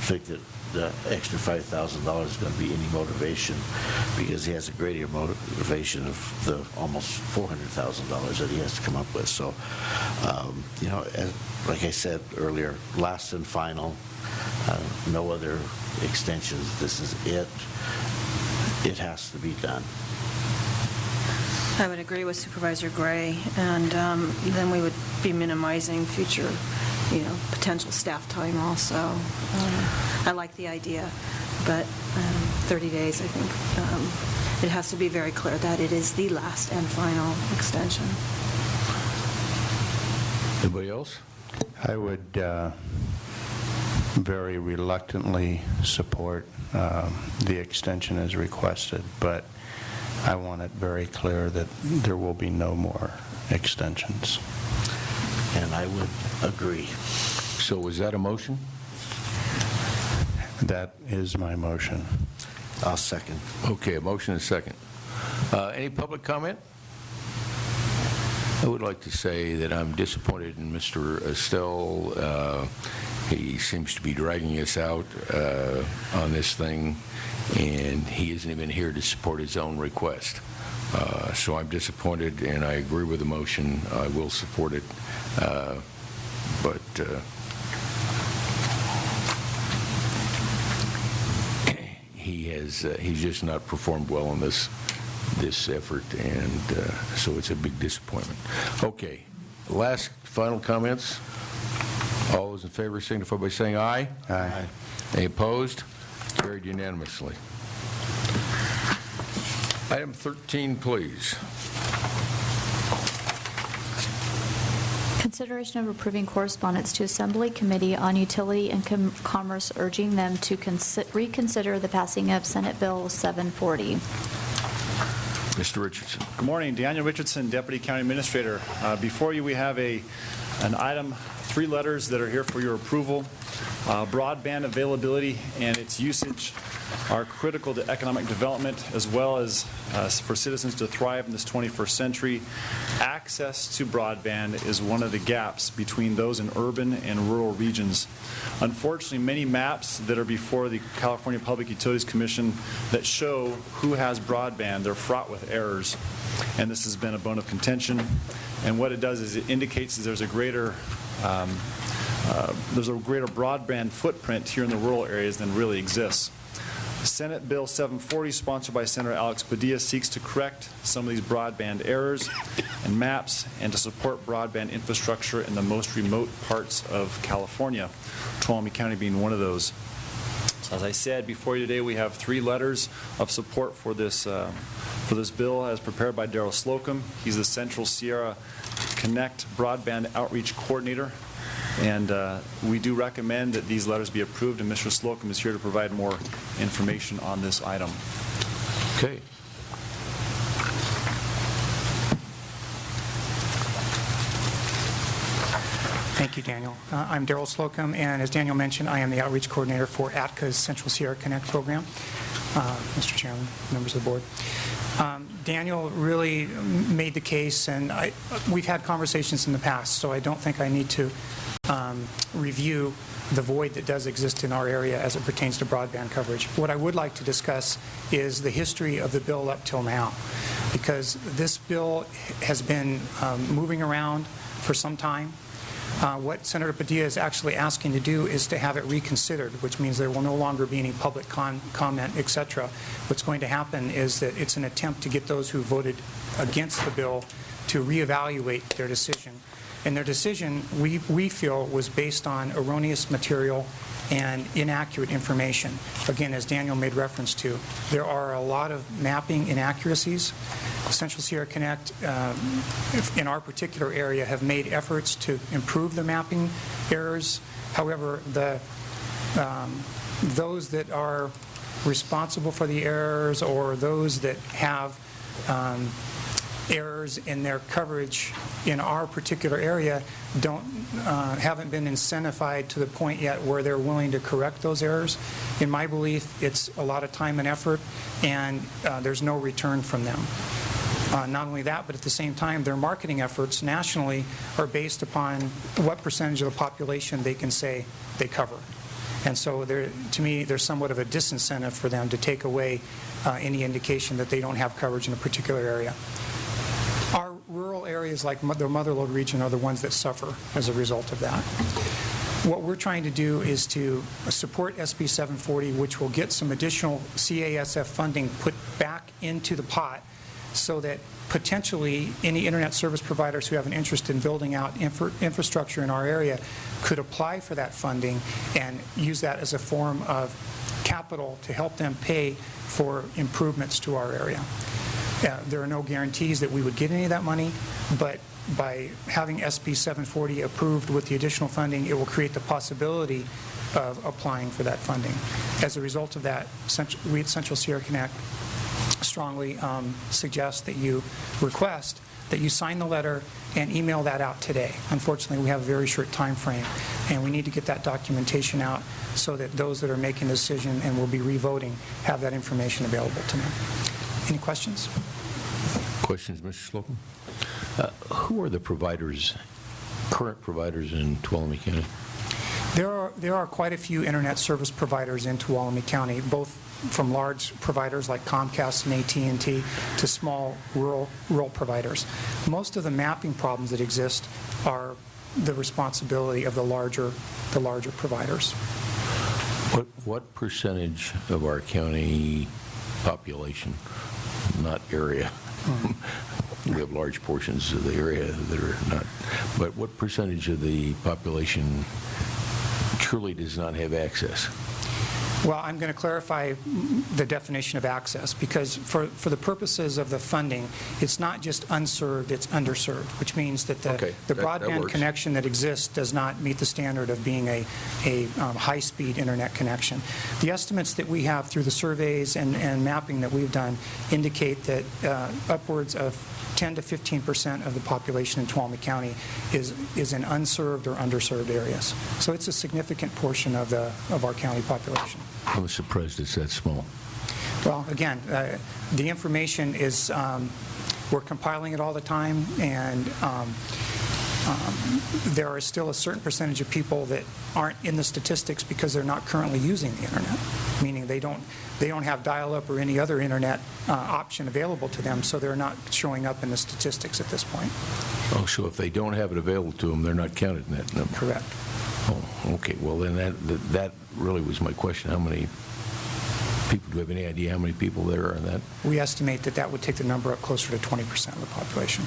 think that the extra $5,000 is going to be any motivation, because he has a greater motivation of the almost $400,000 that he has to come up with. So, like I said earlier, last and final, no other extensions. This is it. It has to be done. I would agree with Supervisor Gray, and then we would be minimizing future, potential staff time also. I like the idea, but 30 days, I think, it has to be very clear that it is the last and final extension. Anybody else? I would very reluctantly support the extension as requested, but I want it very clear that there will be no more extensions. And I would agree. So is that a motion? That is my motion. I'll second. Okay, a motion and a second. Any public comment? I would like to say that I'm disappointed in Mr. Estelle. He seems to be dragging us out on this thing, and he isn't even here to support his own request. So I'm disappointed, and I agree with the motion. I will support it, but he's just not performed well in this effort, and so it's a big disappointment. Okay, last final comments. All those in favor signify by saying aye. Aye. Any opposed? Carried unanimously. Item 13, please. Consideration of approving correspondence to Assembly Committee on Utility and Commerce urging them to reconsider the passing of Senate Bill 740. Mr. Richardson. Good morning. Daniel Richardson, Deputy County Administrator. Before you, we have an item, 3 letters that are here for your approval. Broadband availability and its usage are critical to economic development, as well as for citizens to thrive in this 21st century. Access to broadband is one of the gaps between those in urban and rural regions. Unfortunately, many maps that are before the California Public Utilities Commission that show who has broadband, they're fraught with errors, and this has been a bone of contention. And what it does is it indicates that there's a greater broadband footprint here in the rural areas than really exists. Senate Bill 740, sponsored by Senator Alex Padilla, seeks to correct some of these broadband errors and maps and to support broadband infrastructure in the most remote parts of California, Tuolumne County being one of those. So as I said before you today, we have 3 letters of support for this bill as prepared by Darrell Slocum. He's the Central Sierra Connect Broadband Outreach Coordinator. And we do recommend that these letters be approved, and Mr. Slocum is here to provide more information on this item. Okay. Thank you, Daniel. I'm Darrell Slocum, and as Daniel mentioned, I am the outreach coordinator for ATCA's Central Sierra Connect program. Mr. Chairman, members of the board. Daniel really made the case, and we've had conversations in the past, so I don't think I need to review the void that does exist in our area as it pertains to broadband coverage. What I would like to discuss is the history of the bill up till now, because this bill has been moving around for some time. What Senator Padilla is actually asking to do is to have it reconsidered, which means there will no longer be any public comment, etc. What's going to happen is that it's an attempt to get those who voted against the bill to reevaluate their decision. And their decision, we feel, was based on erroneous material and inaccurate information. Again, as Daniel made reference to, there are a lot of mapping inaccuracies. Central Sierra Connect, in our particular area, have made efforts to improve the mapping errors. However, those that are responsible for the errors or those that have errors in their coverage in our particular area haven't been incentivized to the point yet where they're willing to correct those errors. In my belief, it's a lot of time and effort, and there's no return from them. Not only that, but at the same time, their marketing efforts nationally are based upon what percentage of the population they can say they cover. And so to me, there's somewhat of a disincentive for them to take away any indication that they don't have coverage in a particular area. Our rural areas like the Motherlode region are the ones that suffer as a result of that. What we're trying to do is to support SB 740, which will get some additional CASF funding put back into the pot so that potentially any internet service providers who have an interest in building out infrastructure in our area could apply for that funding and use that as a form of capital to help them pay for improvements to our area. There are no guarantees that we would get any of that money, but by having SB 740 approved with the additional funding, it will create the possibility of applying for that funding. As a result of that, we at Central Sierra Connect strongly suggest that you request that you sign the letter and email that out today. Unfortunately, we have a very short time frame, and we need to get that documentation out so that those that are making the decision and will be re-voting have that information available to them. Any questions? Questions, Mr. Slocum? Who are the providers, current providers in Tuolumne County? There are quite a few internet service providers in Tuolumne County, both from large providers like Comcast and AT&T to small rural providers. Most of the mapping problems that exist are the responsibility of the larger providers. What percentage of our county population, not area, we have large portions of the area that are not, but what percentage of the population truly does not have access? Well, I'm going to clarify the definition of access, because for the purposes of the funding, it's not just unserved, it's underserved, which means that the broadband connection that exists does not meet the standard of being a high-speed internet connection. The estimates that we have through the surveys and mapping that we've done indicate that upwards of 10 to 15% of the population in Tuolumne County is in unserved or underserved areas. So it's a significant portion of our county population. I was surprised it's that small. Well, again, the information is, we're compiling it all the time, and there are still a certain percentage of people that aren't in the statistics because they're not currently using the internet, meaning they don't have dial-up or any other internet option available to them, so they're not showing up in the statistics at this point. Oh, so if they don't have it available to them, they're not counted in that number? Correct. Oh, okay. Well, then that really was my question. How many people, do you have any idea how many people there are in that? We estimate that would take the number up closer to 20% of the population.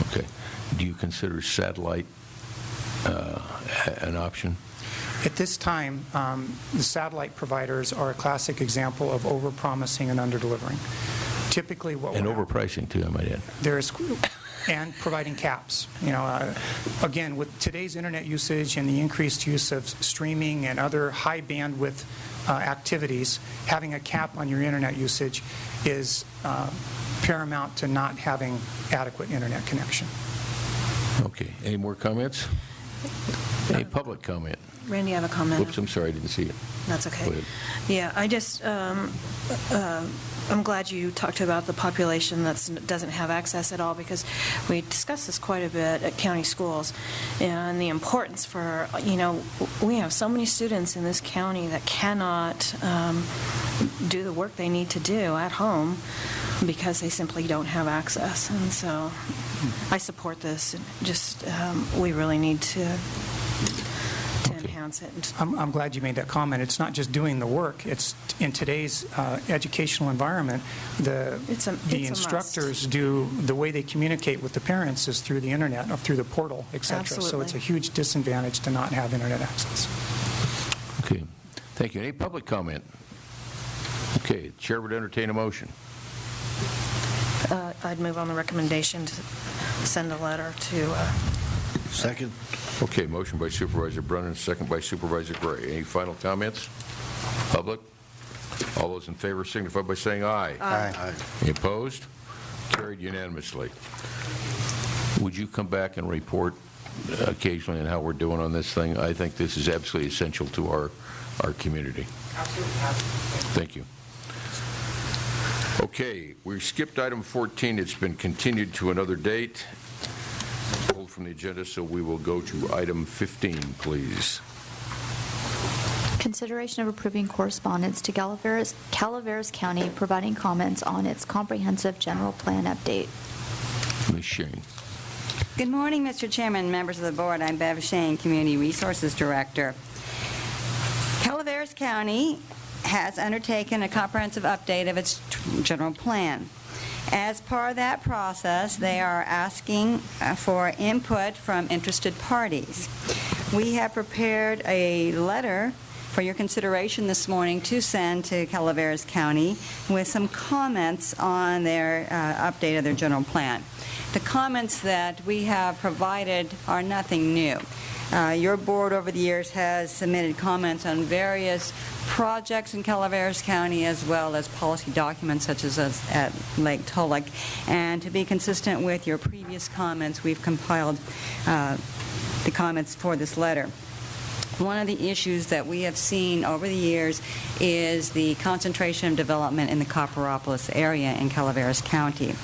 Okay. Do you consider satellite an option? At this time, the satellite providers are a classic example of overpromising and underdelivering. Typically, what and overpricing too, I might add. And providing caps. Again, with today's internet usage and the increased use of streaming and other high bandwidth activities, having a cap on your internet usage is paramount to not having adequate internet connection. Okay. Any more comments? Any public comment? Randy, I have a comment. Oops, I'm sorry, I didn't see it. That's okay. Go ahead. Yeah, I just, I'm glad you talked about the population that doesn't have access at all, because we discussed this quite a bit at county schools, and the importance for, we have so many students in this county that cannot do the work they need to do at home because they simply don't have access. And so I support this. Just, we really need to enhance it. I'm glad you made that comment. It's not just doing the work. It's in today's educational environment, the instructors do, the way they communicate with the parents is through the internet, or through the portal, etc. Absolutely. So it's a huge disadvantage to not have internet access. Okay. Thank you. Any public comment? Okay. The chair would entertain a motion. I'd move on the recommendation to send a letter to... Second. Okay, motion by Supervisor Brennan, second by Supervisor Gray. Any final comments? Public? All those in favor signify by saying aye. Aye. Any opposed? Carried unanimously. Would you come back and report occasionally on how we're doing on this thing? I think this is absolutely essential to our community. Absolutely. Thank you. Okay, we skipped item 14. It's been continued to another date. Pulled from the agenda, so we will go to item 15, please. Consideration of approving correspondence to Calaveras County providing comments on its comprehensive general plan update. Ms. Shane. Good morning, Mr. Chairman, members of the board. I'm Bev Shane, Community Resources Director. Calaveras County has undertaken a comprehensive update of its general plan. As part of that process, they are asking for input from interested parties. We have prepared a letter for your consideration this morning to send to Calaveras County with some comments on their update of their general plan. The comments that we have provided are nothing new. Your board over the years has submitted comments on various projects in Calaveras County as well as policy documents such as at Lake Tulloch. And to be consistent with your previous comments, we've compiled the comments for this letter. One of the issues that we have seen over the years is the concentration of development in the Copperopolis area in Calaveras County.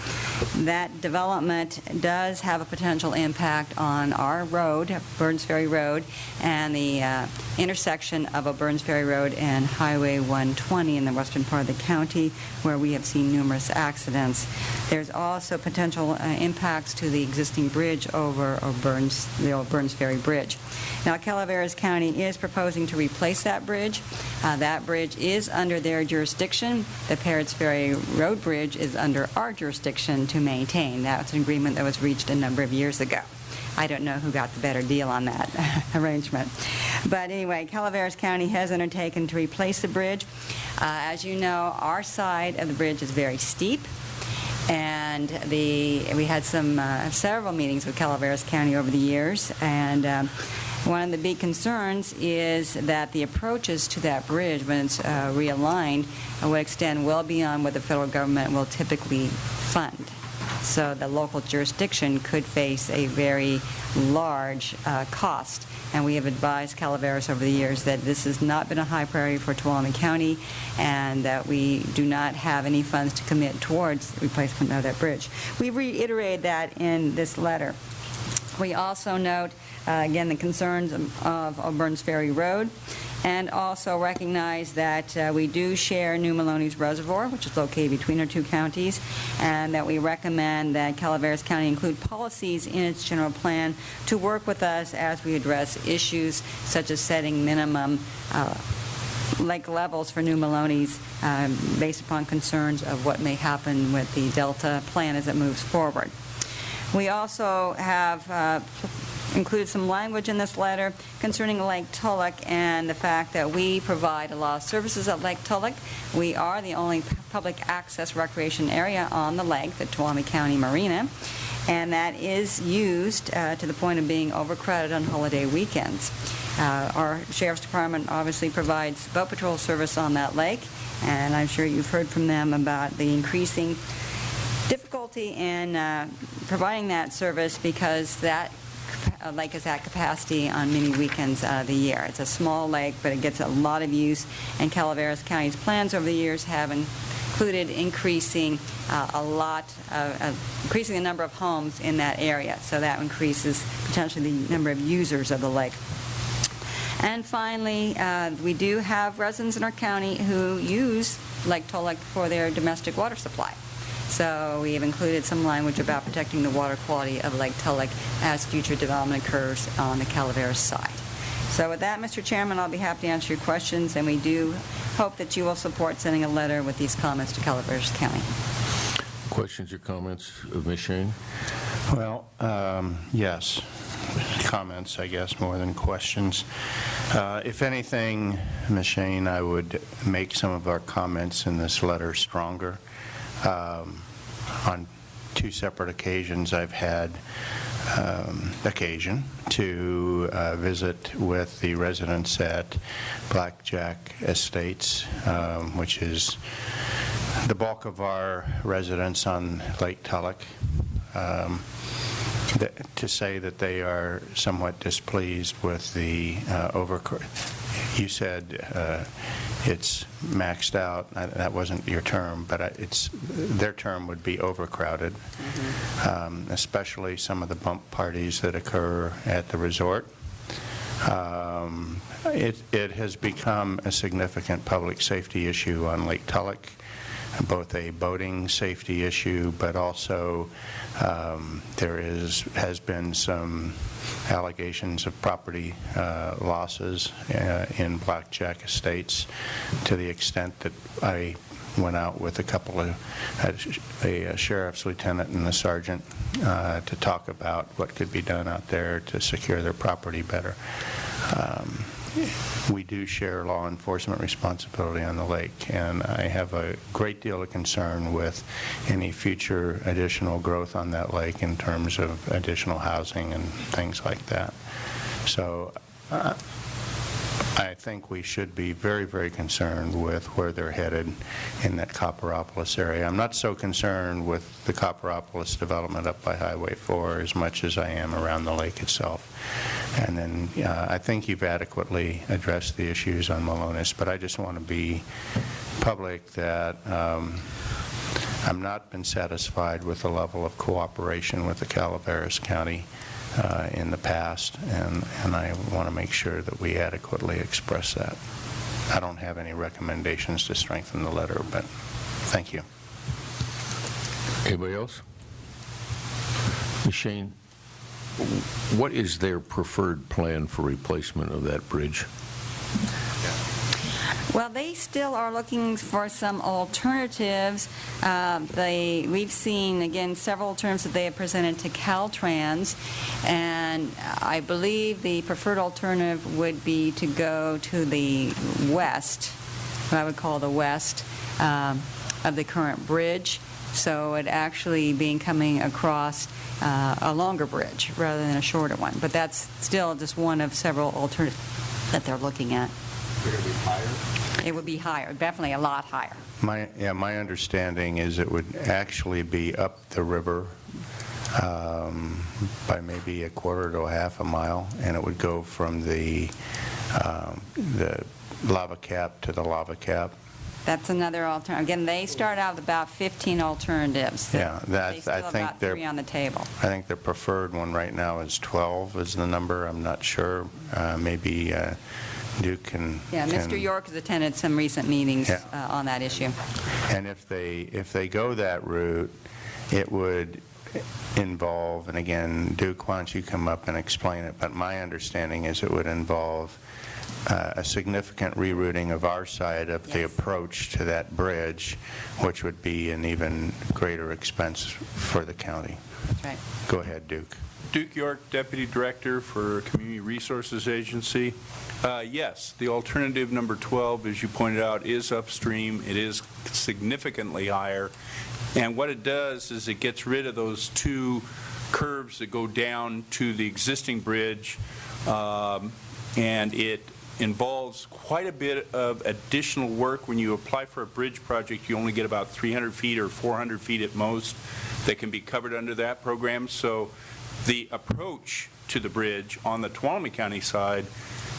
That development does have a potential impact on our road, Burns Ferry Road, and the intersection of Burns Ferry Road and Highway 120 in the western part of the county, where we have seen numerous accidents. There's also potential impacts to the existing bridge over the old Burns Ferry Bridge. Now, Calaveras County is proposing to replace that bridge. That bridge is under their jurisdiction. The Parrots Ferry Road Bridge is under our jurisdiction to maintain. That's an agreement that was reached a number of years ago. I don't know who got the better deal on that arrangement. But anyway, Calaveras County has undertaken to replace the bridge. As you know, our side of the bridge is very steep. And we had several meetings with Calaveras County over the years, and one of the big concerns is that the approaches to that bridge, when it's realigned, would extend well beyond what the federal government will typically fund. So the local jurisdiction could face a very large cost. And we have advised Calaveras over the years that this has not been a high priority for Tuolumne County and that we do not have any funds to commit towards the replacement of that bridge. We reiterated that in this letter. We also note, again, the concerns of Burns Ferry Road, and also recognize that we do share New Maloney's Reservoir, which is located between our two counties, and that we recommend that Calaveras County include policies in its general plan to work with us as we address issues such as setting minimum lake levels for New Maloney's based upon concerns of what may happen with the Delta plan as it moves forward. We also have included some language in this letter concerning Lake Tulloch and the fact that we provide a lot of services at Lake Tulloch. We are the only public access recreation area on the lake, the Tuolumne County Marina, and that is used to the point of being overcrowded on holiday weekends. Our Sheriff's Department obviously provides boat patrol service on that lake, and I'm sure you've heard from them about the increasing difficulty in providing that service because that lake is at capacity on many weekends of the year. It's a small lake, but it gets a lot of use, and Calaveras County's plans over the years have included increasing increasing the number of homes in that area, so that increases potentially the number of users of the lake. And finally, we do have residents in our county who use Lake Tulloch for their domestic water supply. So we have included some language about protecting the water quality of Lake Tulloch as future development occurs on the Calaveras side. So with that, Mr. Chairman, I'll be happy to answer your questions, and we do hope that you will support sending a letter with these comments to Calaveras County. Questions or comments of Ms. Shane? Well, yes. Comments, I guess, more than questions. If anything, Ms. Shane, I would make some of our comments in this letter stronger. On two separate occasions, I've had occasion to visit with the residents at Blackjack Estates, which is the bulk of our residents on Lake Tulloch, to say that they are somewhat displeased with the you said it's maxed out. That wasn't your term, but their term would be overcrowded, especially some of the bump parties that occur at the resort. It has become a significant public safety issue on Lake Tulloch, both a boating safety issue, but also there has been some allegations of property losses in Blackjack Estates, to the extent that I went out with a sheriff's lieutenant and a sergeant to talk about what could be done out there to secure their property better. We do share law enforcement responsibility on the lake, and I have a great deal of concern with any future additional growth on that lake in terms of additional housing and things like that. So I think we should be very, very concerned with where they're headed in that Copperopolis area. I'm not so concerned with the Copperopolis development up by Highway 4 as much as I am around the lake itself. And then I think you've adequately addressed the issues on Malonis, but I just want to be public that I've not been satisfied with the level of cooperation with the Calaveras County in the past, and I want to make sure that we adequately express that. I don't have any recommendations to strengthen the letter, but thank you. Anybody else? Ms. Shane, what is their preferred plan for replacement of that bridge? Well, they still are looking for some alternatives. We've seen, again, several alternatives that they have presented to Caltrans, and I believe the preferred alternative would be to go to the west, what I would call the west of the current bridge, so it actually being coming across a longer bridge rather than a shorter one. But that's still just one of several alternatives that they're looking at. Would it be higher? It would be higher, definitely a lot higher. My understanding is it would actually be up the river by maybe a quarter to a half a mile, and it would go from the lava cap to the lava cap. That's another alternative. Again, they start out with about 15 alternatives. Yeah, they still have about 3 on the table. I think the preferred one right now is 12 is the number. I'm not sure. Maybe Duke can... Yeah, Mr. York has attended some recent meetings on that issue. And if they go that route, it would involve, and again, Duke, why don't you come up and explain it, but my understanding is it would involve a significant rerouting of our side of the approach to that bridge, which would be an even greater expense for the county. That's right. Go ahead, Duke. Duke York, Deputy Director for Community Resources Agency. Yes, the alternative number 12, as you pointed out, is upstream. It is significantly higher. And what it does is it gets rid of those 2 curves that go down to the existing bridge, and it involves quite a bit of additional work. When you apply for a bridge project, you only get about 300 feet or 400 feet at most that can be covered under that program. So the approach to the bridge on the Tuolumne County side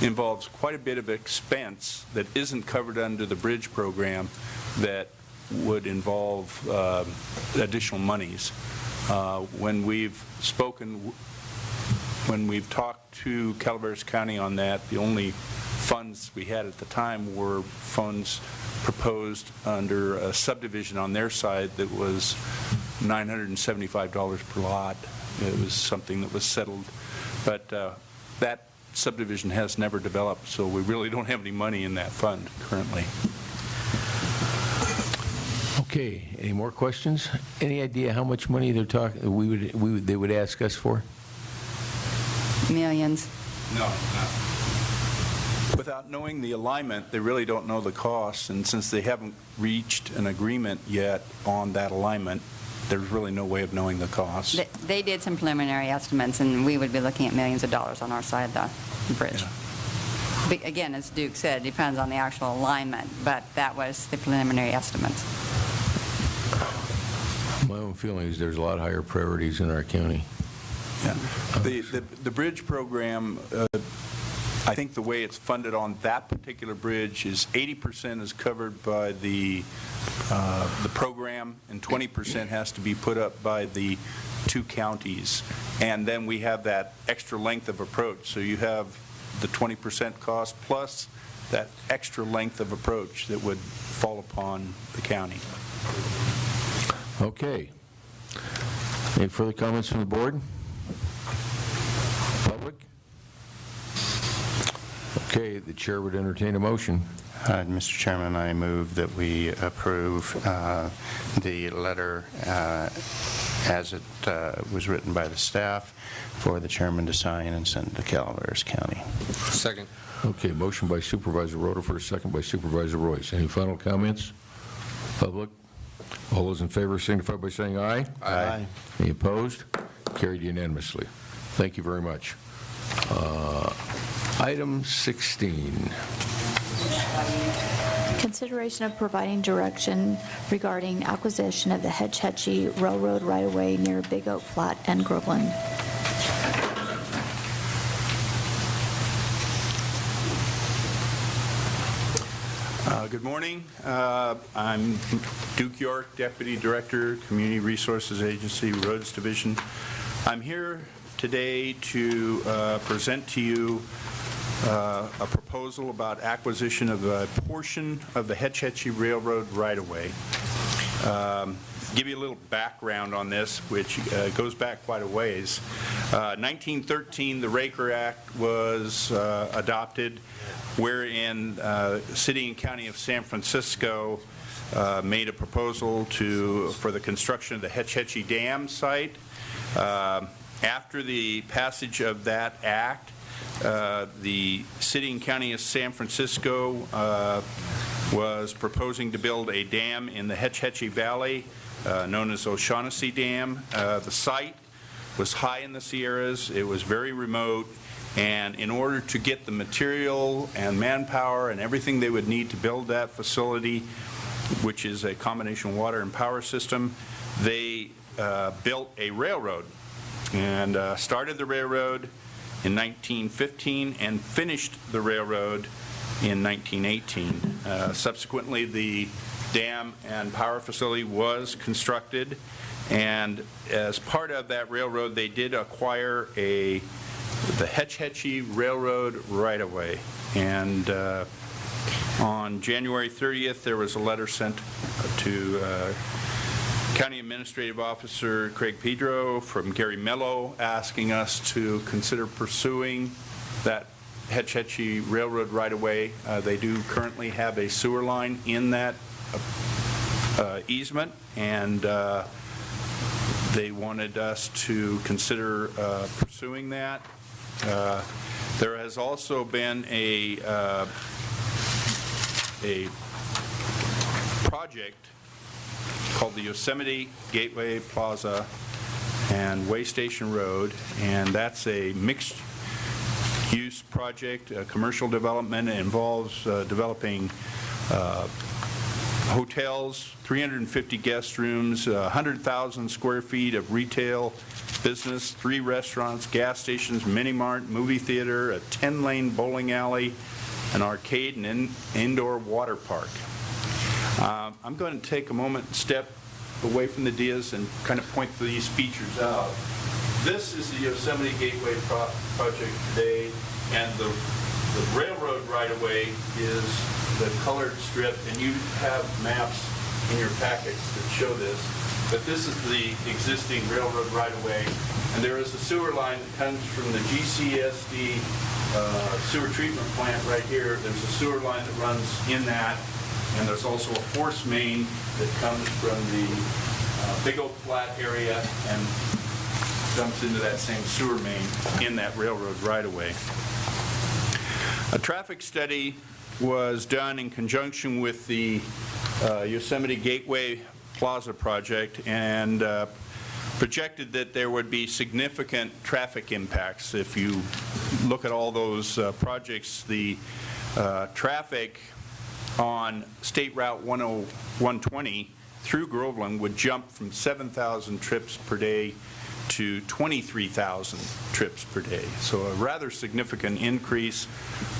involves quite a bit of expense that isn't covered under the bridge program that would involve additional monies. When we've talked to Calaveras County on that, the only funds we had at the time were funds proposed under a subdivision on their side that was $975 per lot. It was something that was settled, but that subdivision has never developed, so we really don't have any money in that fund currently. Okay, any more questions? Any idea how much money they're talking? They would ask us for? Millions. No. Without knowing the alignment, they really don't know the costs, and since they haven't reached an agreement yet on that alignment, there's really no way of knowing the costs. They did some preliminary estimates, and we would be looking at millions of dollars on our side of the bridge. Yeah. Again, as Duke said, it depends on the actual alignment, but that was the preliminary estimates. My own feeling is there's a lot higher priorities in our county. Yeah. The bridge program, I think the way it's funded on that particular bridge is 80% is covered by the program, and 20% has to be put up by the 2 counties. And then we have that extra length of approach. So you have the 20% cost plus that extra length of approach that would fall upon the county. Okay. Any further comments from the board? Public? Okay, the chair would entertain a motion. Mr. Chairman, I move that we approve the letter as it was written by the staff for the chairman to sign and send to Calaveras County. Second. Okay, motion by Supervisor Rutherford, second by Supervisor Royce. Any final comments? Public? All those in favor signify by saying aye. Aye. Any opposed? Carried unanimously. Thank you very much. Item 16. Consideration of providing direction regarding acquisition of the Hetch Hetchy Railroad right-of-way near Big Oak Flat and Groveland. Good morning. I'm Duke York, Deputy Director, Community Resources Agency, Roads Division. I'm here today to present to you a proposal about acquisition of a portion of the Hetch Hetchy Railroad right-of-way. Give you a little background on this, which goes back quite a ways. 1913, the Raker Act was adopted, wherein City and County of San Francisco made a proposal for the construction of the Hetch Hetchy Dam site. After the passage of that act, the City and County of San Francisco was proposing to build a dam in the Hetch Hetchy Valley, known as O'Shaughnessy Dam. The site was high in the Sierras. It was very remote. And in order to get the material and manpower and everything they would need to build that facility, which is a combination water and power system, they built a railroad and started the railroad in 1915 and finished the railroad in 1918. Subsequently, the dam and power facility was constructed, and as part of that railroad, they did acquire the Hetch Hetchy Railroad right-of-way. And on January 30th, there was a letter sent to County Administrative Officer Craig Pedro from Gary Mello asking us to consider pursuing that Hetch Hetchy Railroad right-of-way. They do currently have a sewer line in that easement, and they wanted us to consider pursuing that. There has also been a project called the Yosemite Gateway Plaza and Way Station Road, and that's a mixed-use project, commercial development. It involves developing hotels, 350 guest rooms, 100,000 square feet of retail business, 3 restaurants, gas stations, mini-mart, movie theater, a 10-lane bowling alley, an arcade, and indoor water park. I'm going to take a moment and step away from the dias and kind of point these features out. This is the Yosemite Gateway project today, and the railroad right-of-way is the colored strip, and you have maps in your packets that show this. But this is the existing railroad right-of-way, and there is a sewer line that comes from the GCSD sewer treatment plant right here. There's a sewer line that runs in that, and there's also a force main that comes from the Big Oak Flat area and dumps into that same sewer main in that railroad right-of-way. A traffic study was done in conjunction with the Yosemite Gateway Plaza project, and projected that there would be significant traffic impacts. If you look at all those projects, the traffic on State Route 120 through Groveland would jump from 7,000 trips per day to 23,000 trips per day. So a rather significant increase.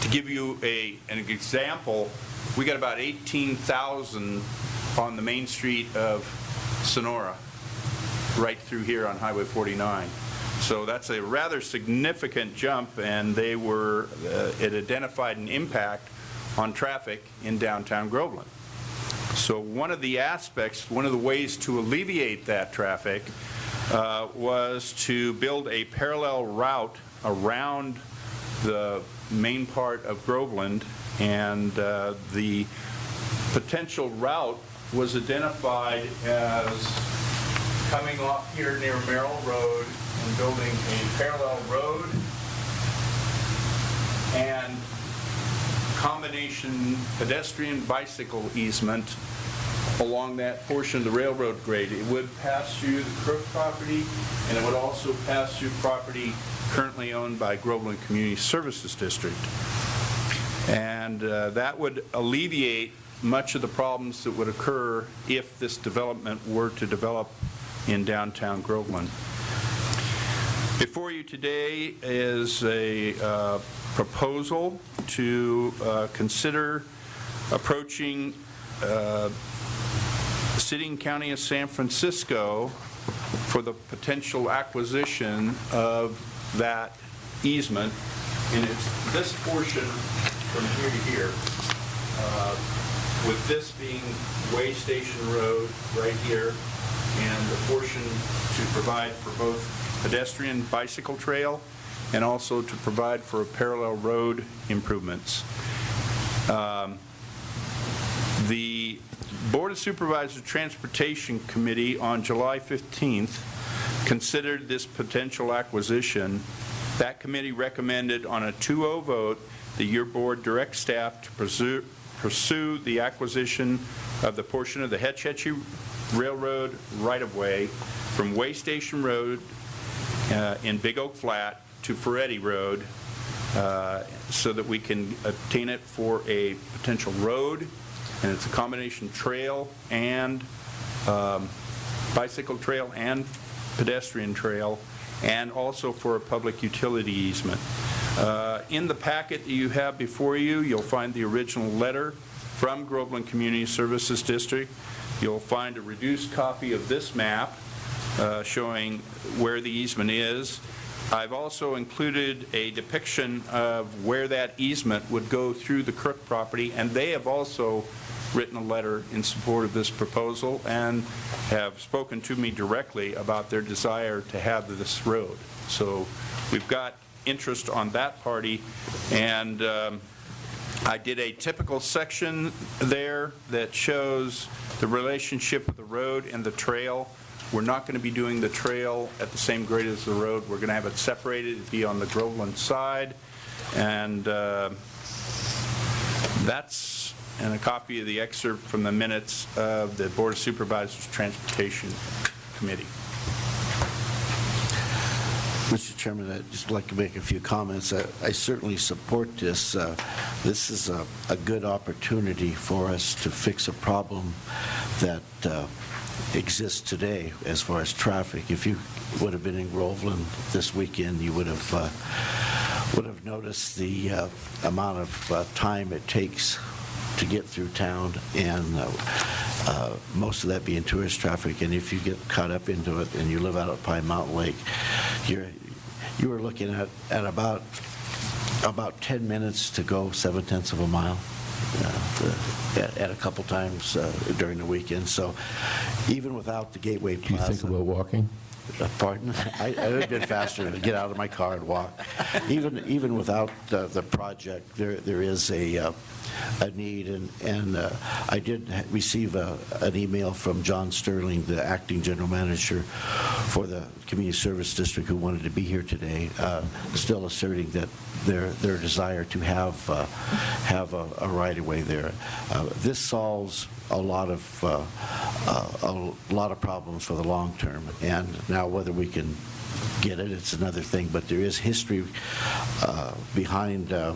To give you an example, we got about 18,000 on the main street of Sonora, right through here on Highway 49. So that's a rather significant jump, and it identified an impact on traffic in downtown Groveland. So one of the ways to alleviate that traffic was to build a parallel route around the main part of Groveland, and the potential route was identified as coming off here near Merrill Road and building a parallel road and combination pedestrian bicycle easement along that portion of the railroad grade. It would pass through the Crook property, and it would also pass through property currently owned by Groveland Community Services District. And that would alleviate much of the problems that would occur if this development were to develop in downtown Groveland. Before you today is a proposal to consider approaching the City and County of San Francisco for the potential acquisition of that easement. And it's this portion from here to here, with this being Way Station Road right here, and the portion to provide for both pedestrian bicycle trail and also to provide for parallel road improvements. The Board of Supervisors Transportation Committee on July 15th considered this potential acquisition. That committee recommended on a 2-0 vote that your board direct staff to pursue the acquisition of the portion of the Hetch Hetchy Railroad right-of-way from Way Station Road in Big Oak Flat to Ferretti Road, so that we can obtain it for a potential road, and it's a combination trail and bicycle trail and pedestrian trail, and also for a public utility easement. In the packet that you have before you, you'll find the original letter from Groveland Community Services District. You'll find a reduced copy of this map showing where the easement is. I've also included a depiction of where that easement would go through the Crook property, and they have also written a letter in support of this proposal and have spoken to me directly about their desire to have this road. So we've got interest on that party, and I did a typical section there that shows the relationship of the road and the trail. We're not going to be doing the trail at the same grade as the road. We're going to have it separated. It'd be on the Groveland side, and that's a copy of the excerpt from the minutes of the Board of Supervisors Transportation Committee. Mr. Chairman, I'd just like to make a few comments. I certainly support this. This is a good opportunity for us to fix a problem that exists today as far as traffic. If you would have been in Groveland this weekend, you would have noticed the amount of time it takes to get through town, and most of that being tourist traffic. And if you get caught up into it and you live out at Pine Mountain Lake, you are looking at about 10 minutes to go 7/10 of a mile at a couple times during the weekend. So even without the Gateway Plaza... Do you think about walking? Pardon? I would have been faster to get out of my car and walk. Even without the project, there is a need, and I did receive an email from John Sterling, the acting general manager for the Community Service District, who wanted to be here today, still asserting that their desire to have a right-of-way there. This solves a lot of problems for the long term, and now whether we can get it, it's another thing. But there is history behind the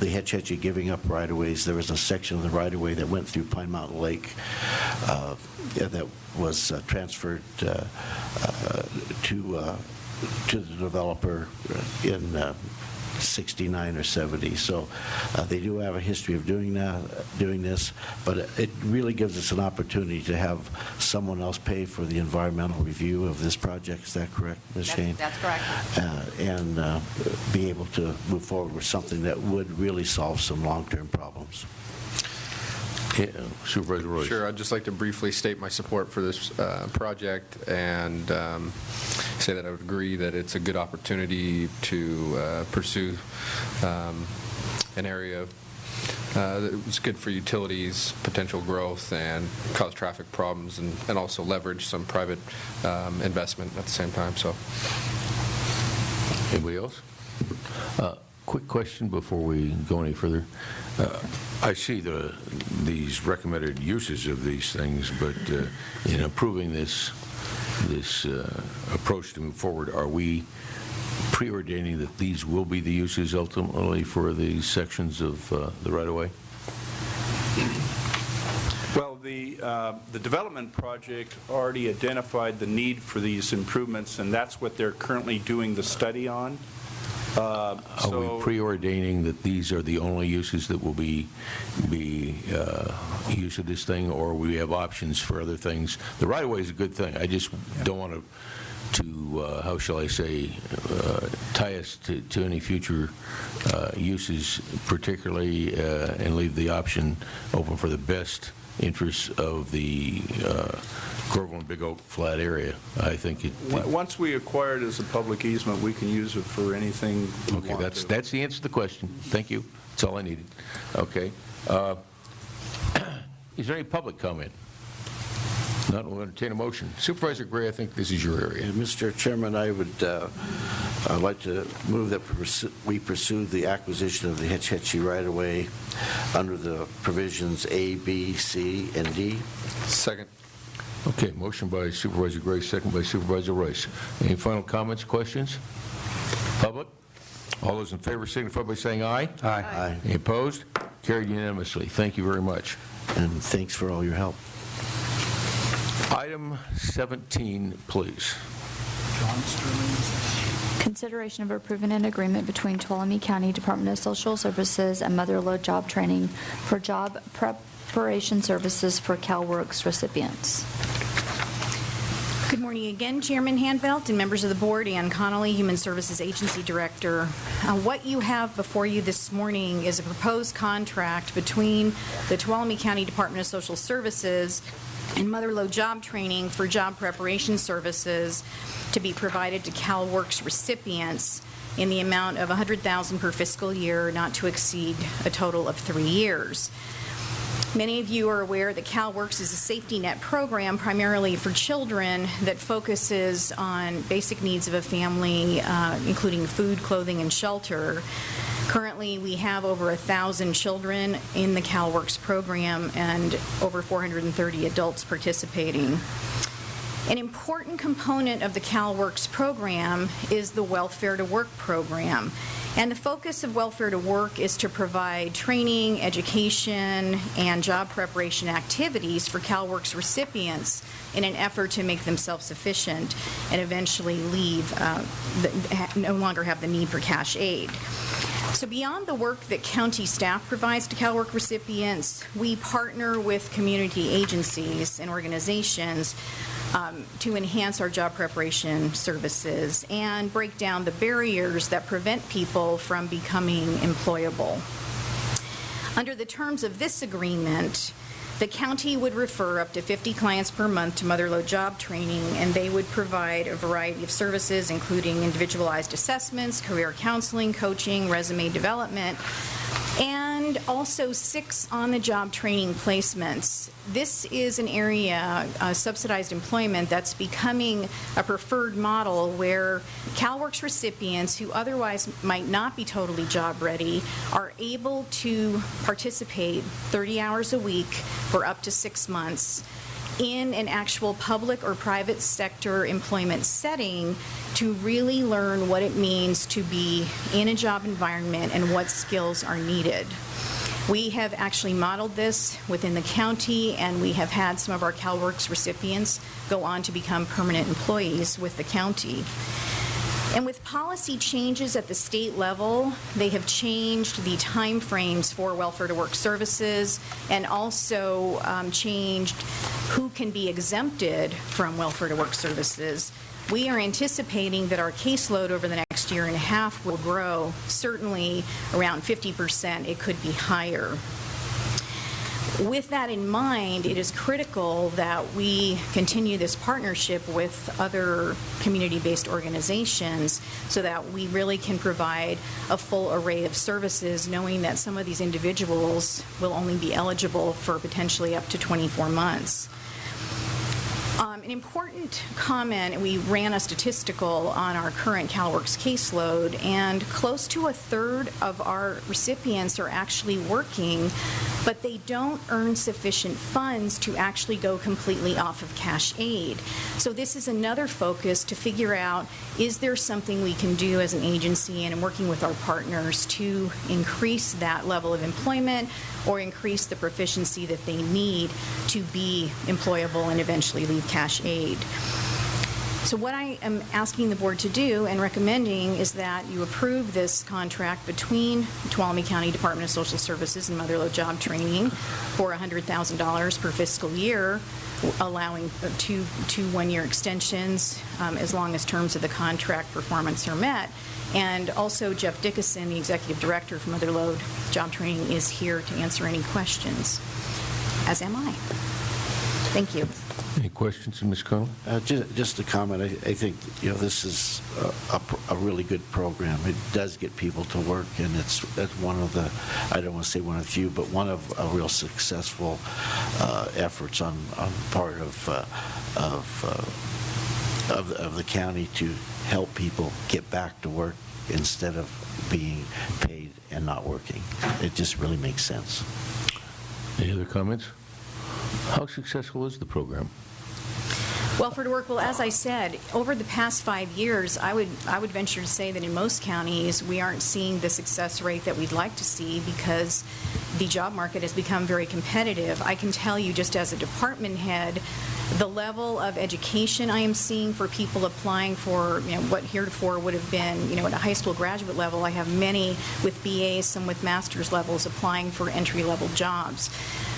Hetch Hetchy giving up right-of-ways. There was a section of the right-of-way that went through Pine Mountain Lake that was transferred to the developer in 69 or 70. So they do have a history of doing this, but it really gives us an opportunity to have someone else pay for the environmental review of this project. Is that correct, Ms. Shane? That's correct. And be able to move forward with something that would really solve some long-term problems. Yeah, Supervisor Royce. Sure. I'd just like to briefly state my support for this project and say that I would agree that it's a good opportunity to pursue an area that's good for utilities, potential growth, and cause traffic problems, and also leverage some private investment at the same time. So, anybody else? Quick question before we go any further. I see these recommended uses of these things, but in approving this approach to move forward, are we preordaining that these will be the uses ultimately for these sections of the right-of-way? Well, the development project already identified the need for these improvements, and that's what they're currently doing the study on. Are we preordaining that these are the only uses that will be use of this thing, or we have options for other things? The right-of-way is a good thing. I just don't want to how shall I say, tie us to any future uses particularly, and leave the option open for the best interests of the Corval and Big Oak Flat area. I think once we acquire it as a public easement, we can use it for anything we okay, want that's to. the answer to the question. Thank you. That's all I needed. Okay. Is there any public comment? Not, we'll entertain a motion. Supervisor Gray, I think this is your area. Mr. Chairman, I would I'd like to move that we pursue the acquisition of the Hetch Hetchy right-of-way under the provisions A, B, C, and D. Second. Okay, motion by Supervisor Gray, second by Supervisor Royce. Any final comments, questions? Public? All those in favor signify by saying aye. Aye. Aye. Any opposed? Carried unanimously. Thank you very much. And thanks for all your help. Item 17, please. Consideration of approving an agreement between Tuolumne County Department of Social Services and Mother-in-Law Job Training for job preparation services for CalWorks recipients. Good morning again, Chairman Hanvelt and members of the board. Ann Connolly, Human Services Agency Director. What you have before you this morning is a proposed contract between the Tuolumne County Department of Social Services and Mother-in-Law Job Training for job preparation services to be provided to CalWorks recipients in the amount of $100,000 per fiscal year, not to exceed a total of 3 years. Many of you are aware that CalWorks is a safety net program primarily for children that focuses on basic needs of a family, including food, clothing, and shelter. Currently, we have over 1,000 children in the CalWorks program and over 430 adults participating. An important component of the CalWorks program is the Welfare to Work program. And the focus of Welfare to Work is to provide training, education, and job preparation activities for CalWorks recipients in an effort to make them self-sufficient and eventually no longer have the need for cash aid. So beyond the work that county staff provides to CalWorks recipients, we partner with community agencies and organizations to enhance our job preparation services and break down the barriers that prevent people from becoming employable. Under the terms of this agreement, the county would refer up to 50 clients per month to Mother-in-Law Job Training, and they would provide a variety of services, including individualized assessments, career counseling, coaching, resume development, and also 6 on-the-job training placements. This is an area, subsidized employment, that's becoming a preferred model where CalWorks recipients who otherwise might not be totally job ready are able to participate 30 hours a week for up to 6 months in an actual public or private sector employment setting to really learn what it means to be in a job environment and what skills are needed. We have actually modeled this within the county, and we have had some of our CalWorks recipients go on to become permanent employees with the county. And with policy changes at the state level, they have changed the timeframes for welfare to work services and also changed who can be exempted from welfare to work services. We are anticipating that our caseload over the next year and a half will grow, certainly around 50%. It could be higher. With that in mind, it is critical that we continue this partnership with other community-based organizations so that we really can provide a full array of services, knowing that some of these individuals will only be eligible for potentially up to 24 months. An important comment, we ran a statistical on our current CalWorks caseload, and close to a third of our recipients are actually working, but they don't earn sufficient funds to actually go completely off of cash aid. So this is another focus to figure out, is there something we can do as an agency and working with our partners to increase that level of employment or increase the proficiency that they need to be employable and eventually leave cash aid. So what I am asking the board to do and recommending is that you approve this contract between Tuolumne County Department of Social Services and Motherlode Job Training for $100,000 per fiscal year, allowing two one-year extensions as long as terms of the contract performance are met. And also Jeff Dickinson, the Executive Director from Motherlode Job Training, is here to answer any questions, as am I. Thank you. Any questions, Ms. Connell? Just a comment. I think this is a really good program. It does get people to work, and that's one of the, I don't want to say one of the few, but one of a real successful efforts on part of the county to help people get back to work instead of being paid and not working. It just really makes sense. Any other comments? How successful is the program? Welfare to work, well, as I said, over the past 5 years, I would venture to say that in most counties, we aren't seeing the success rate that we'd like to see because the job market has become very competitive. I can tell you, just as a department head, the level of education I am seeing for people applying for, what heretofore would have been, at a high school graduate level. I have many with BAs, some with master's levels applying for entry-level jobs.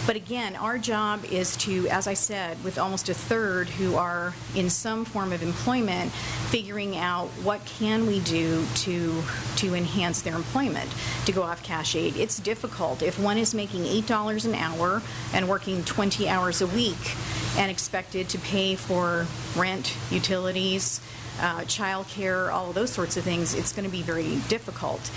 But again, our job is to, as I said, with almost a third who are in some form of employment, figuring out what can we do to enhance their employment, to go off cash aid. It's difficult. If one is making $8 an hour and working 20 hours a week and expected to pay for rent, utilities, child care, all of those sorts of things, it's going to be very difficult.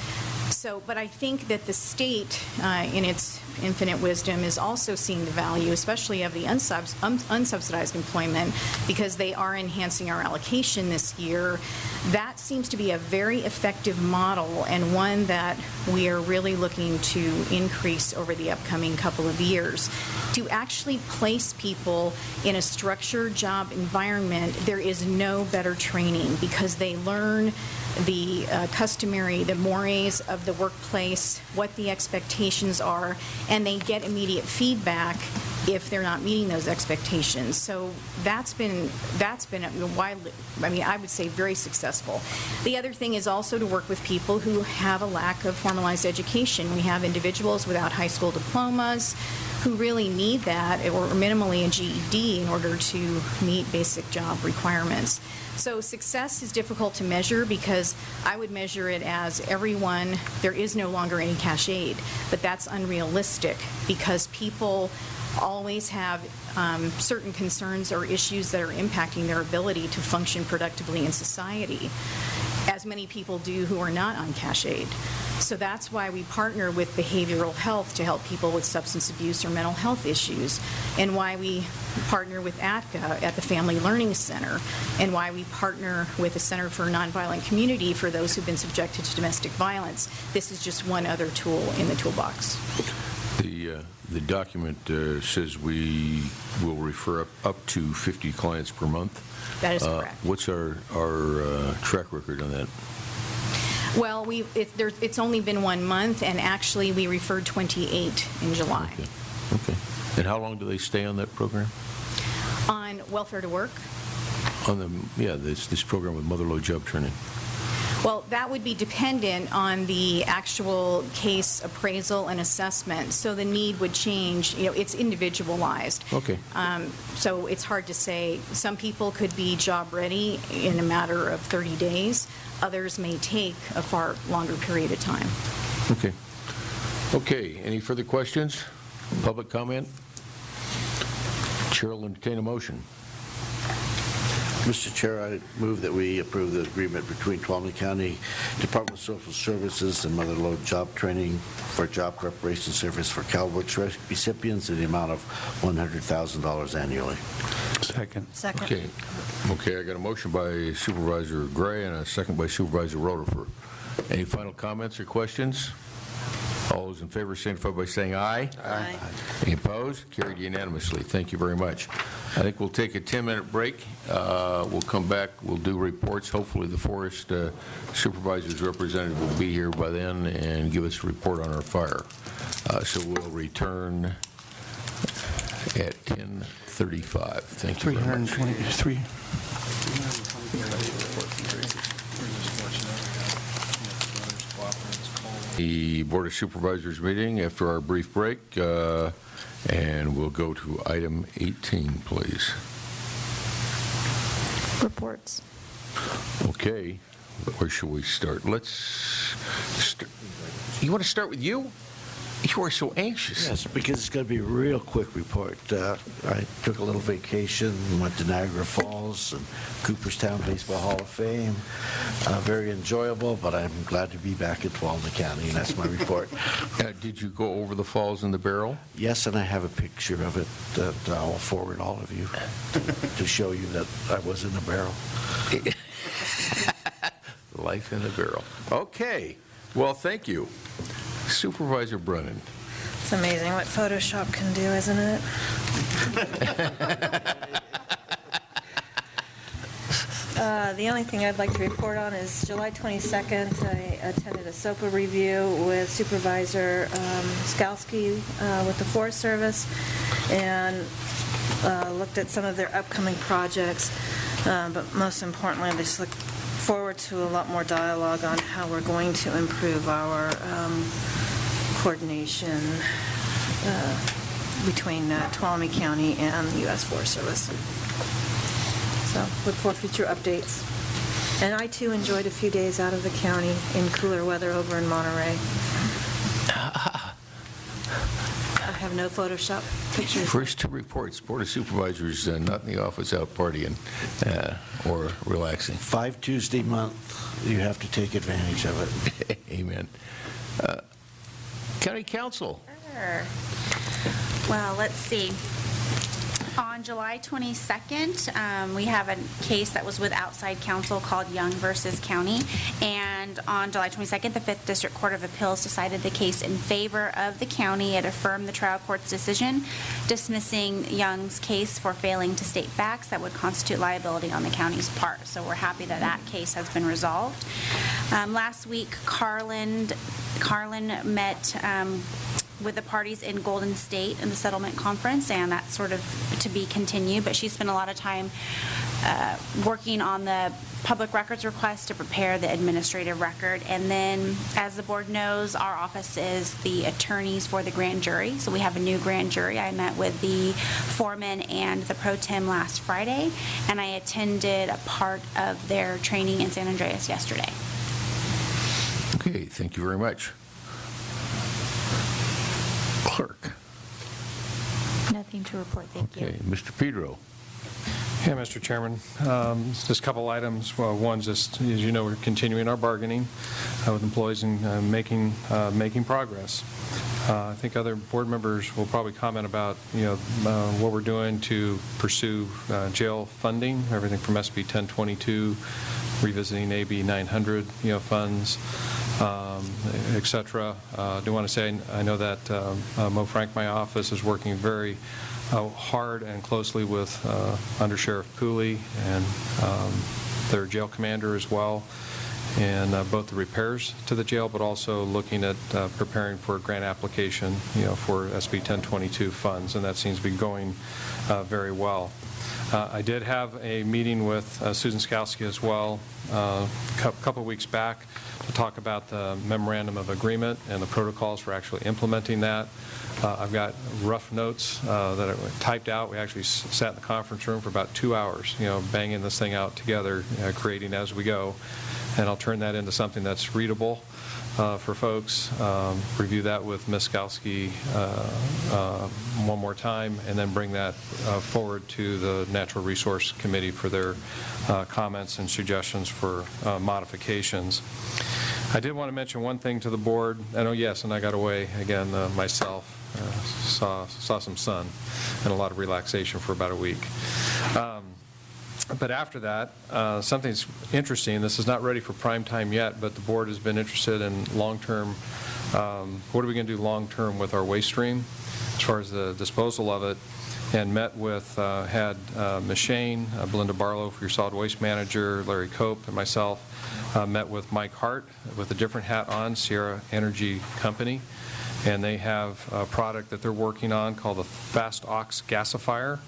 So, but I think that the state, in its infinite wisdom, is also seeing the value, especially of the unsubsidized employment, because they are enhancing our allocation this year. That seems to be a very effective model and one that we are really looking to increase over the upcoming couple of years. To actually place people in a structured job environment, there is no better training because they learn the the mores of the workplace, what the expectations are, and they get immediate feedback if they're not meeting those expectations. So that's been widely, I would say very successful. The other thing is also to work with people who have a lack of formalized education. We have individuals without high school diplomas who really need that, or minimally a GED, in order to meet basic job requirements. So success is difficult to measure because I would measure it as everyone, there is no longer any cash aid, but that's unrealistic because people always have certain concerns or issues that are impacting their ability to function productively in society, as many people do who are not on cash aid. So that's why we partner with behavioral health to help people with substance abuse or mental health issues, and why we partner with ATCA at the Family Learning Center, and why we partner with the Center for Nonviolent Community for those who've been subjected to domestic violence. This is just one other tool in the toolbox. The document says we will refer up to 50 clients per month. That is correct. What's our track record on that? Well, it's only been 1 month, and actually, we referred 28 in July. Okay. And how long do they stay on that program? On Welfare to Work? On this program with Mother Lode Job Training. Well, that would be dependent on the actual case appraisal and assessment, so the need would change. It's individualized. Okay. So it's hard to say. Some people could be job ready in a matter of 30 days. Others may take a far longer period of time. Okay. Okay. Any further questions? Public comment? Chair will entertain a motion. Mr. Chair, I move that we approve the agreement between Tuolumne County Department of Social Services and Mother Lode Job Training for job preparation service for CalWorks recipients in the amount of $100,000 annually. Second. Okay. Okay, I got a motion by Supervisor Gray and a second by Supervisor Rutherford. Any final comments or questions? All those in favor signify by saying aye. Aye. Any opposed? Carried unanimously. Thank you very much. I think we'll take a 10-minute break. We'll come back. We'll do reports. Hopefully the Forest Supervisors representative will be here by then and give us a report on our fire. So we'll return at 10:35. Thank you very much. 323. The Board of Supervisors meeting after our brief break, and we'll go to item 18, please. Reports. Okay, where should we start? Let's start. You want to start with you? You are so anxious. Yes, because it's going to be a real quick report. I took a little vacation, went to Niagara Falls and Cooperstown Baseball Hall of Fame. Very enjoyable, but I'm glad to be back in Tuolumne County, and that's my report. Did you go over the falls in the barrel? Yes, and I have a picture of it that I'll forward all of you to show you that I was in the barrel. Life in the barrel. Okay. Well, thank you. Supervisor Brennan. It's amazing what Photoshop can do, isn't it? The only thing I'd like to report on is July 22nd, I attended a SOPA review with Supervisor Skalski with the Forest Service and looked at some of their upcoming projects. But most importantly, I just look forward to a lot more dialogue on how we're going to improve our coordination between Tuolumne County and the U.S. Forest Service. So look for future updates. And I, too, enjoyed a few days out of the county in cooler weather over in Monterey. I have no Photoshop pictures. First two reports, Board of Supervisors not in the office out partying or relaxing. 5 Tuesday month, you have to take advantage of it. Amen. County Council. Sure. Well, let's see. On July 22nd, we have a case that was with outside counsel called Young versus County. And on July 22nd, the 5th District Court of Appeals decided the case in favor of the county. It affirmed the trial court's decision dismissing Young's case for failing to state facts that would constitute liability on the county's part. So we're happy that that case has been resolved. Last week, Carlin met with the parties in Golden State in the settlement conference, and that's sort of to be continued. But she spent a lot of time working on the public records request to prepare the administrative record. And then, as the board knows, our office is the attorneys for the grand jury. So we have a new grand jury. I met with the foreman and the pro tem last Friday, and I attended a part of their training in San Andreas yesterday. Okay, thank you very much. Clerk. Nothing to report, thank you. Okay, Mr. Pedro. Yeah, Mr. Chairman, just a couple items. Well, one, just as you know, we're continuing our bargaining with employees and making progress. I think other board members will probably comment about what we're doing to pursue jail funding, everything from SB 1022, revisiting AB 900 funds, et cetera. I do want to say I know that Mo Frank, my office, is working very hard and closely with Under Sheriff Pooley and their jail commander as well. in both the repairs to the jail, but also looking at preparing for a grant application, for SB 1022 funds, and that seems to be going very well. I did have a meeting with Susan Skowski as well a couple of weeks back to talk about the memorandum of agreement and the protocols for actually implementing that. I've got rough notes that I typed out. We actually sat in the conference room for about 2 hours, banging this thing out together, creating as we go. And I'll turn that into something that's readable for folks, review that with Ms. Skowski one more time, and then bring that forward to the Natural Resource Committee for their comments and suggestions for modifications. I did want to mention one thing to the board. And I got away again myself. Saw some sun and a lot of relaxation for about a week. But after that, something's interesting. This is not ready for prime time yet, but the board has been interested in long-term, what are we going to do long-term with our waste stream as far as the disposal of it, and met with, had Ms. Shane, Belinda Barlow for your solid waste manager, Larry Cope, and myself, met with Mike Hart with a different hat on, Sierra Energy Company, and they have a product that they're working on called the Fast Ox Gasifier.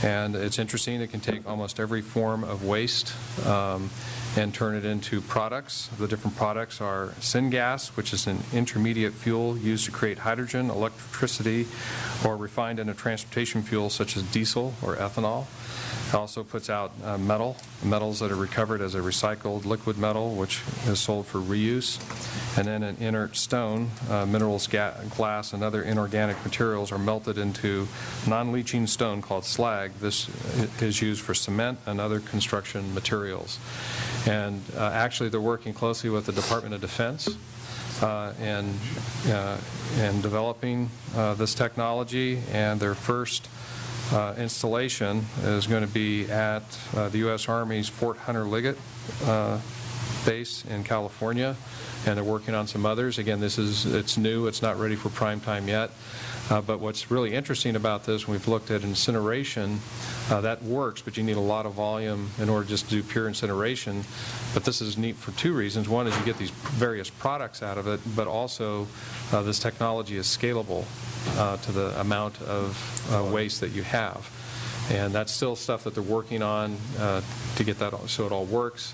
And it's interesting, it can take almost every form of waste and turn it into products. The different products are syngas, which is an intermediate fuel used to create hydrogen, electricity, or refined into transportation fuels such as diesel or ethanol. It also puts out metals that are recovered as a recycled liquid metal, which is sold for reuse. And then an inert stone, minerals, glass, and other inorganic materials are melted into non-leaching stone called slag. This is used for cement and other construction materials. And actually, they're working closely with the Department of Defense and developing this technology, and their first installation is going to be at the U.S. Army's Fort Hunter Liggett base in California, and they're working on some others. Again, it's new, it's not ready for prime time yet. But what's really interesting about this, we've looked at incineration, that works, but you need a lot of volume in order just to do pure incineration. But this is neat for two reasons. One is you get these various products out of it, but also this technology is scalable to the amount of waste that you have. And that's still stuff that they're working on to get that so it all works.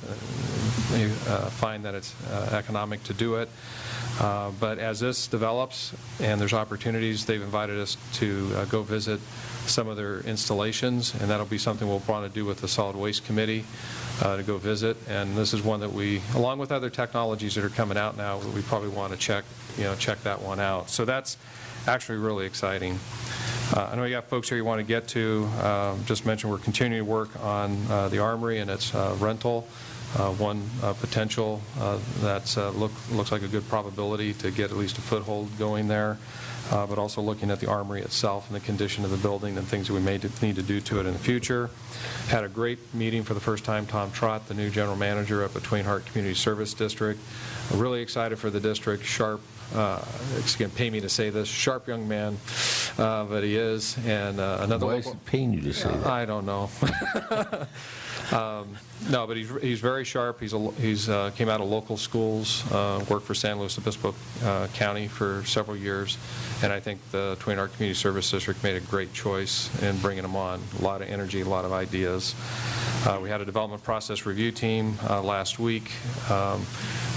You find that it's economic to do it. But as this develops and there's opportunities, they've invited us to go visit some of their installations, and that'll be something we'll want to do with the Solid Waste Committee to go visit. And this is one that we, along with other technologies that are coming out now, we probably want to check that one out. So that's actually really exciting. I know you got folks here you want to get to. Just mentioned we're continuing to work on the Armory and its rental. One potential that looks like a good probability to get at least a foothold going there, but also looking at the Armory itself and the condition of the building and things that we may need to do to it in the future. Had a great meeting for the first time. Tom Trott, the new general manager up at Twain Harte Community Service District. Really excited for the district. Sharp, it's going to pay me to say this, sharp young man, but he is. And another. Why is it paying you to say that? I don't know. No, but he's very sharp. He's came out of local schools, worked for San Luis Obispo County for several years, and I think the Twain Harte Community Service District made a great choice in bringing him on. A lot of energy, a lot of ideas. We had a development process review team last week,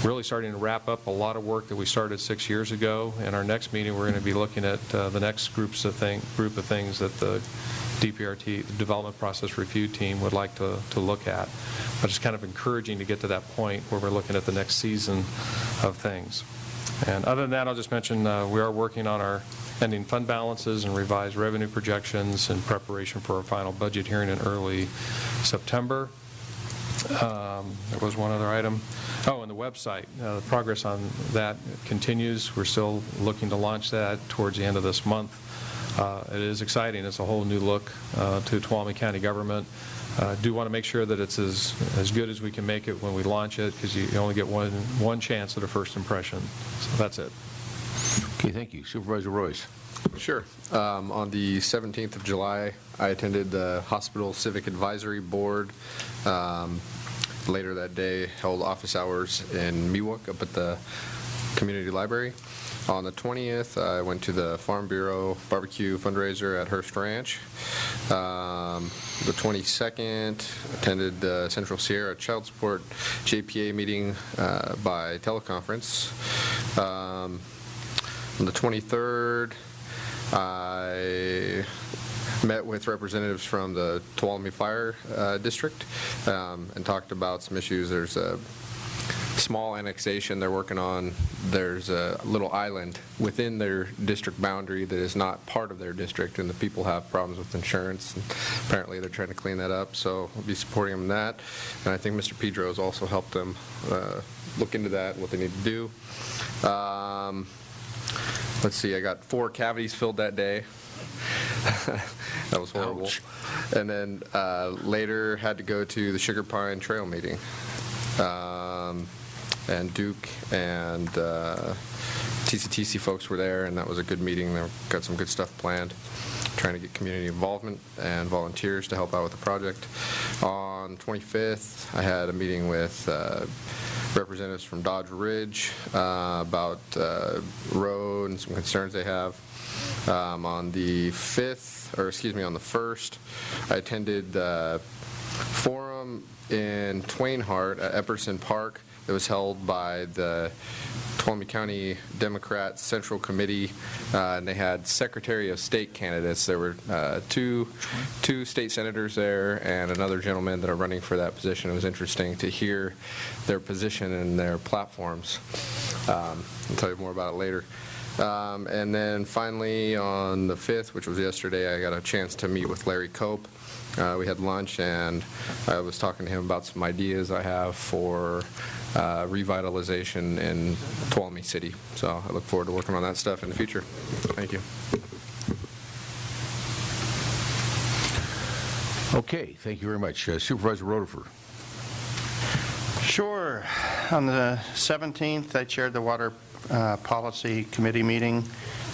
really starting to wrap up a lot of work that we started 6 years ago. In our next meeting, we're going to be looking at the next group of things that the DPRT, the Development Process Review Team, would like to look at. But it's kind of encouraging to get to that point where we're looking at the next season of things. And other than that, I'll just mention we are working on our ending fund balances and revised revenue projections in preparation for our final budget hearing in early September. There was one other item. Oh, and the website. The progress on that continues. We're still looking to launch that towards the end of this month. It is exciting. It's a whole new look to Tuolumne County government. Do want to make sure that it's as good as we can make it when we launch it, because you only get one chance at a first impression. So that's it. Okay, thank you. Supervisor Royce. Sure. On the 17th of July, I attended the Hospital Civic Advisory Board later that day, held office hours in Miwok up at the community library. On the 20th, I went to the Farm Bureau barbecue fundraiser at Hearst Ranch. The 22nd, attended the Central Sierra Child Support JPA meeting by teleconference. On the 23rd, I met with representatives from the Tuolumne Fire District and talked about some issues. There's a small annexation they're working on. There's a little island within their district boundary that is not part of their district, and the people have problems with insurance. And apparently they're trying to clean that up, so I'll be supporting them in that. And I think Mr. Pedro has also helped them look into that, what they need to do. Let's see, I got 4 cavities filled that day. That was horrible. Ouch. And then later had to go to the Sugar Pine Trail meeting. And Duke and TCTC folks were there, and that was a good meeting. They got some good stuff planned, trying to get community involvement and volunteers to help out with the project. On 25th, I had a meeting with representatives from Dodge Ridge about road and some concerns they have. On the 5th, or excuse me, on the 1st, I attended the forum in Twainhart at Epperson Park. It was held by the Tuolumne County Democrat Central Committee, and they had Secretary of State candidates. There were two state senators there and another gentleman that are running for that position. It was interesting to hear their position and their platforms. I'll tell you more about it later. And then finally on the 5th, which was yesterday, I got a chance to meet with Larry Cope. We had lunch, and I was talking to him about some ideas I have for revitalization in Tuolumne City. So I look forward to working on that stuff in the future. Thank you. Okay, thank you very much. Supervisor Rutherford. Sure. On the 17th, I chaired the Water Policy Committee meeting.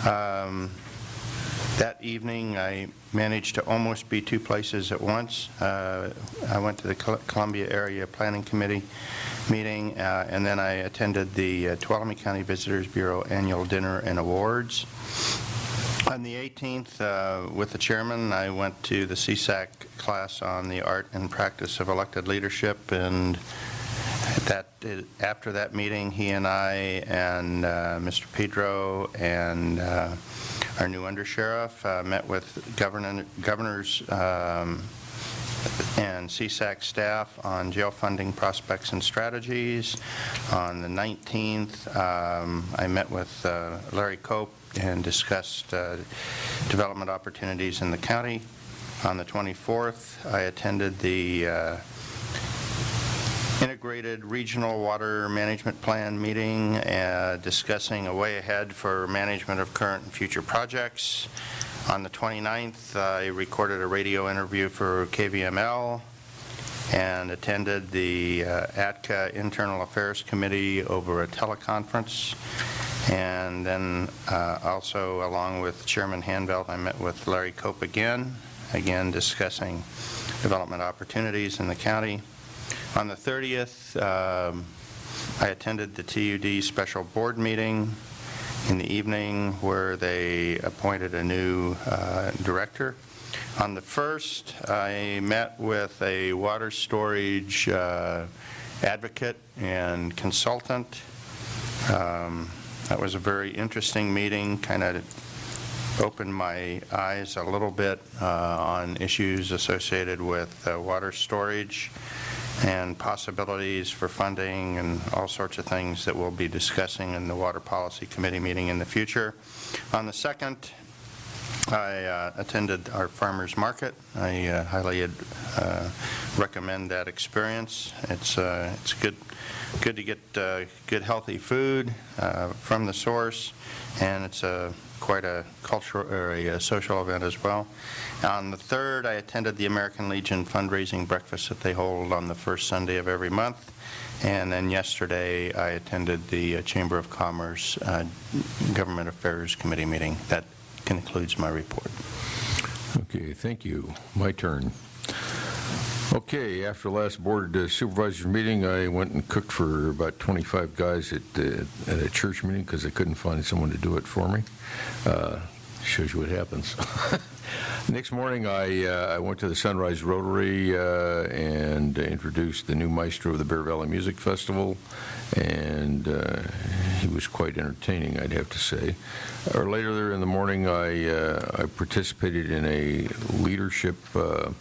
That evening, I managed to almost be 2 places at once. I went to the Columbia Area Planning Committee meeting, and then I attended the Tuolumne County Visitors Bureau Annual Dinner and Awards. On the 18th, with the chairman, I went to the CSAC class on the art and practice of elected leadership, and after that meeting, he and I and Mr. Pedro and our new undersheriff met with governors and CSAC staff on jail funding prospects and strategies. On the 19th, I met with Larry Cope and discussed development opportunities in the county. On the 24th, I attended the Integrated Regional Water Management Plan meeting, discussing a way ahead for management of current and future projects. On the 29th, I recorded a radio interview for KVML and attended the ATCA Internal Affairs Committee over a teleconference. And then also, along with Chairman Hanvelt, I met with Larry Cope again discussing development opportunities in the county. On the 30th, I attended the TUD special board meeting in the evening where they appointed a new director. On the 1st, I met with a water storage advocate and consultant. That was a very interesting meeting, kind of opened my eyes a little bit on issues associated with water storage and possibilities for funding and all sorts of things that we'll be discussing in the Water Policy Committee meeting in the future. On the 2nd, I attended our farmers market. I highly recommend that experience. It's good to get good healthy food from the source, and it's quite a cultural or a social event as well. On the 3rd, I attended the American Legion fundraising breakfast that they hold on the first Sunday of every month. And then yesterday, I attended the Chamber of Commerce Government Affairs Committee meeting. That concludes my report. Okay, thank you. My turn. Okay, after the last Board of Supervisors meeting, I went and cooked for about 25 guys at a church meeting because I couldn't find someone to do it for me. Shows you what happens. Next morning, I went to the Sunrise Rotary and introduced the new maestro of the Bear Valley Music Festival, and he was quite entertaining, I'd have to say. Later there in the morning, I participated in a leadership a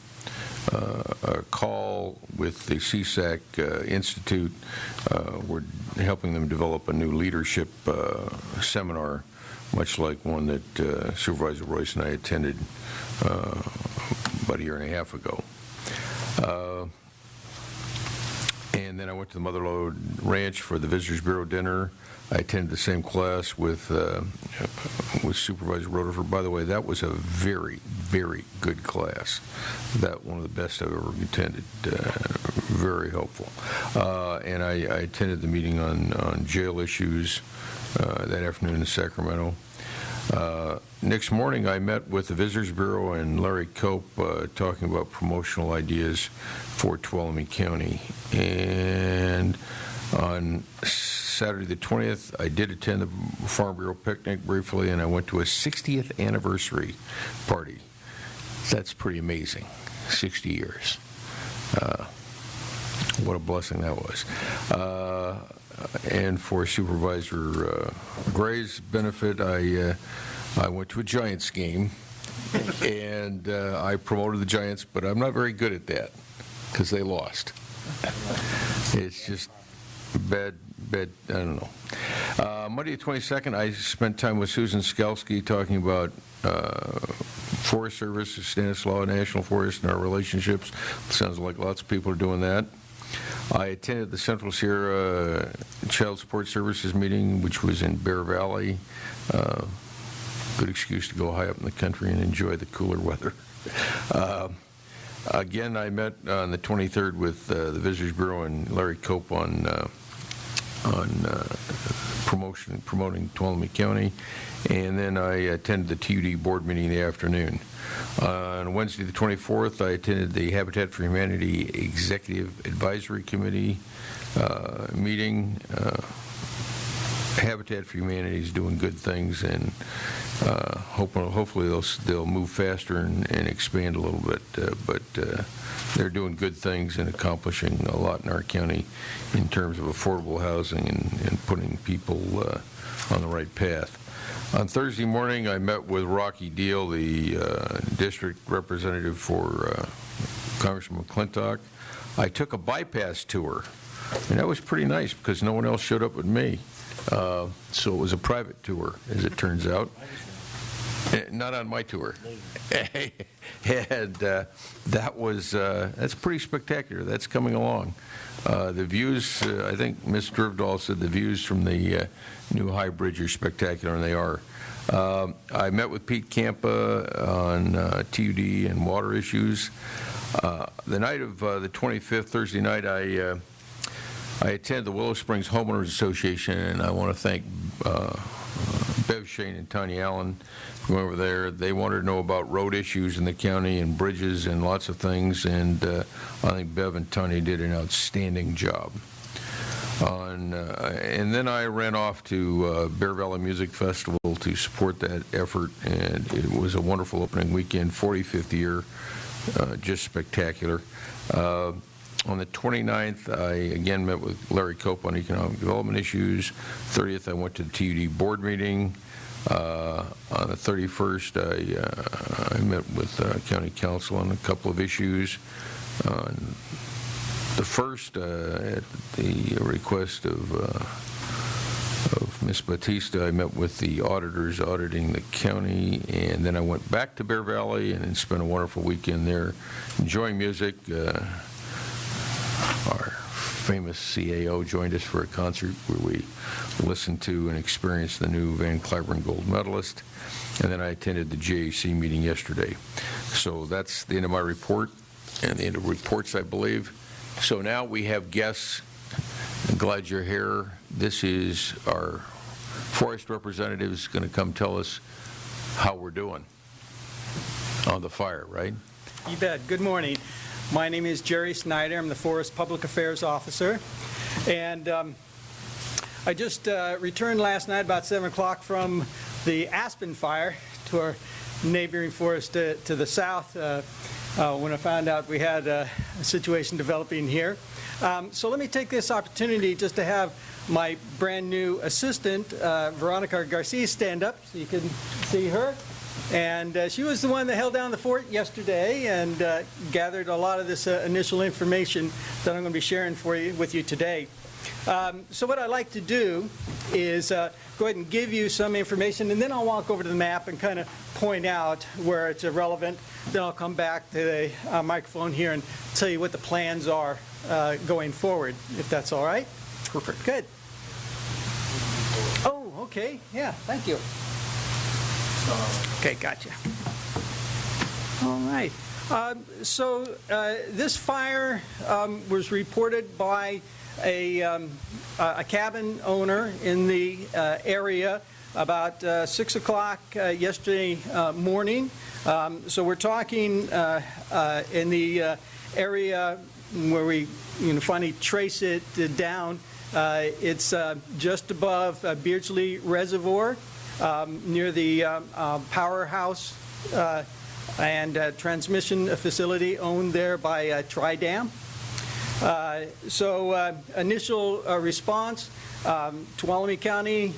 call with the CSAC Institute. We're helping them develop a new leadership seminar, much like one that Supervisor Royce and I attended about a year and a half ago. And then I went to the Motherlode Ranch for the Visitors Bureau dinner. I attended the same class with Supervisor Rutherford. By the way, that was a very, very good class. That one of the best I've ever attended. Very helpful. And I attended the meeting on jail issues that afternoon in Sacramento. Next morning, I met with the Visitors Bureau and Larry Cope talking about promotional ideas for Tuolumne County. And on Saturday the 20th, I did attend the Farm Bureau picnic briefly, and I went to a 60th anniversary party. That's pretty amazing. 60 years. What a blessing that was. And for Supervisor Gray's benefit, I went to a Giants game, and I promoted the Giants, but I'm not very good at that because they lost. It's just bad, I don't know. Monday the 22nd, I spent time with Susan Skalski talking about Forest Service, Stanislaus National Forest, and our relationships. Sounds like lots of people are doing that. I attended the Central Sierra Child Support Services meeting, which was in Bear Valley. Good excuse to go high up in the country and enjoy the cooler weather. Again, I met on the 23rd with the Visitors Bureau and Larry Cope on promoting Tuolumne County, and then I attended the TUD board meeting in the afternoon. On Wednesday the 24th, I attended the Habitat for Humanity Executive Advisory Committee meeting. Habitat for Humanity is doing good things, and hopefully they'll move faster and expand a little bit. But they're doing good things and accomplishing a lot in our county in terms of affordable housing and putting people on the right path. On Thursday morning, I met with Rocky Deal, the district representative for Congressman McClintock. I took a bypass tour, and that was pretty nice because no one else showed up but me. So it was a private tour, as it turns out. Not on my tour. And that's pretty spectacular. That's coming along. The views, I think Ms. Drivdahl said the views from the new High Bridge are spectacular, and they are. I met with Pete Campa on TUD and water issues. The night of the 25th, Thursday night, I attended the Willow Springs Homeowners Association, and I want to thank Bev Shane and Tanya Allen from over there. They wanted to know about road issues in the county and bridges and lots of things, and I think Bev and Tanya did an outstanding job. And then I ran off to Bear Valley Music Festival to support that effort, and it was a wonderful opening weekend, 45th year, just spectacular. On the 29th, I again met with Larry Cope on economic development issues. 30th, I went to the TUD board meeting. On the 31st, I met with county council on a couple of issues. On the 1st, at the request of Ms. Batista, I met with the auditors auditing the county, and then I went back to Bear Valley and spent a wonderful weekend there enjoying music. Our famous CAO joined us for a concert where we listened to and experienced the new Van Cliburn gold medalist. And then I attended the JAC meeting yesterday. So that's the end of my report and the end of reports, I believe. So now we have guests. I'm glad you're here. This is our forest representatives going to come tell us how we're doing on the fire, right? You bet. Good morning. My name is Jerry Snyder. I'm the Forest Public Affairs Officer. And I just returned last night about 7 o'clock from the Aspen Fire to our neighboring forest to the south when I found out we had a situation developing here. So let me take this opportunity just to have my brand new assistant, Veronica Garcia, stand up so you can see her. And she was the one that held down the fort yesterday and gathered a lot of this initial information that I'm going to be sharing with you today. So what I'd like to do is go ahead and give you some information, and then I'll walk over to the map and kind of point out where it's relevant. Then I'll come back to the microphone here and tell you what the plans are going forward, if that's all right. Perfect. Good. Oh, okay. Yeah, thank you. Okay, gotcha. All right. So this fire was reported by a cabin owner in the area about 6 o'clock yesterday morning. So we're talking in the area where we finally trace it down. It's just above Beardsley Reservoir, near the powerhouse and transmission facility owned there by Tri-Dam. So initial response, Tuolumne County,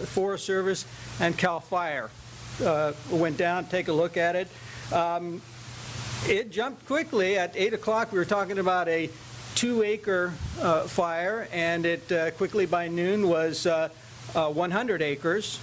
Forest Service, and CAL FIRE went down, take a look at it. It jumped quickly. At 8 o'clock, we were talking about a 2-acre fire, and it quickly by noon was 100 acres.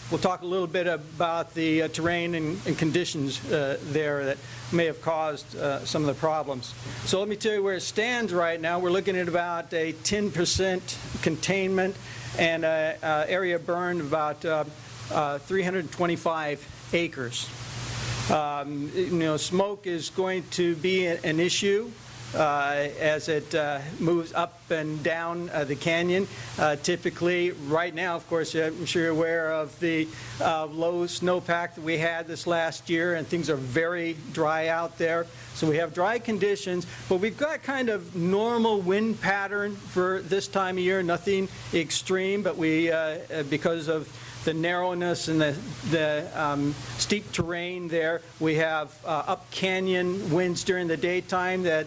We'll talk a little bit about the terrain and conditions there that may have caused some of the problems. So let me tell you where it stands right now. We're looking at about a 10% containment and an area burned about 325 acres. Smoke is going to be an issue as it moves up and down the canyon. Typically, right now, of course, I'm sure you're aware of the low snowpack that we had this last year, and things are very dry out there. So we have dry conditions, but we've got kind of normal wind pattern for this time of year, nothing extreme, but we, because of the narrowness and the steep terrain there, we have up canyon winds during the daytime that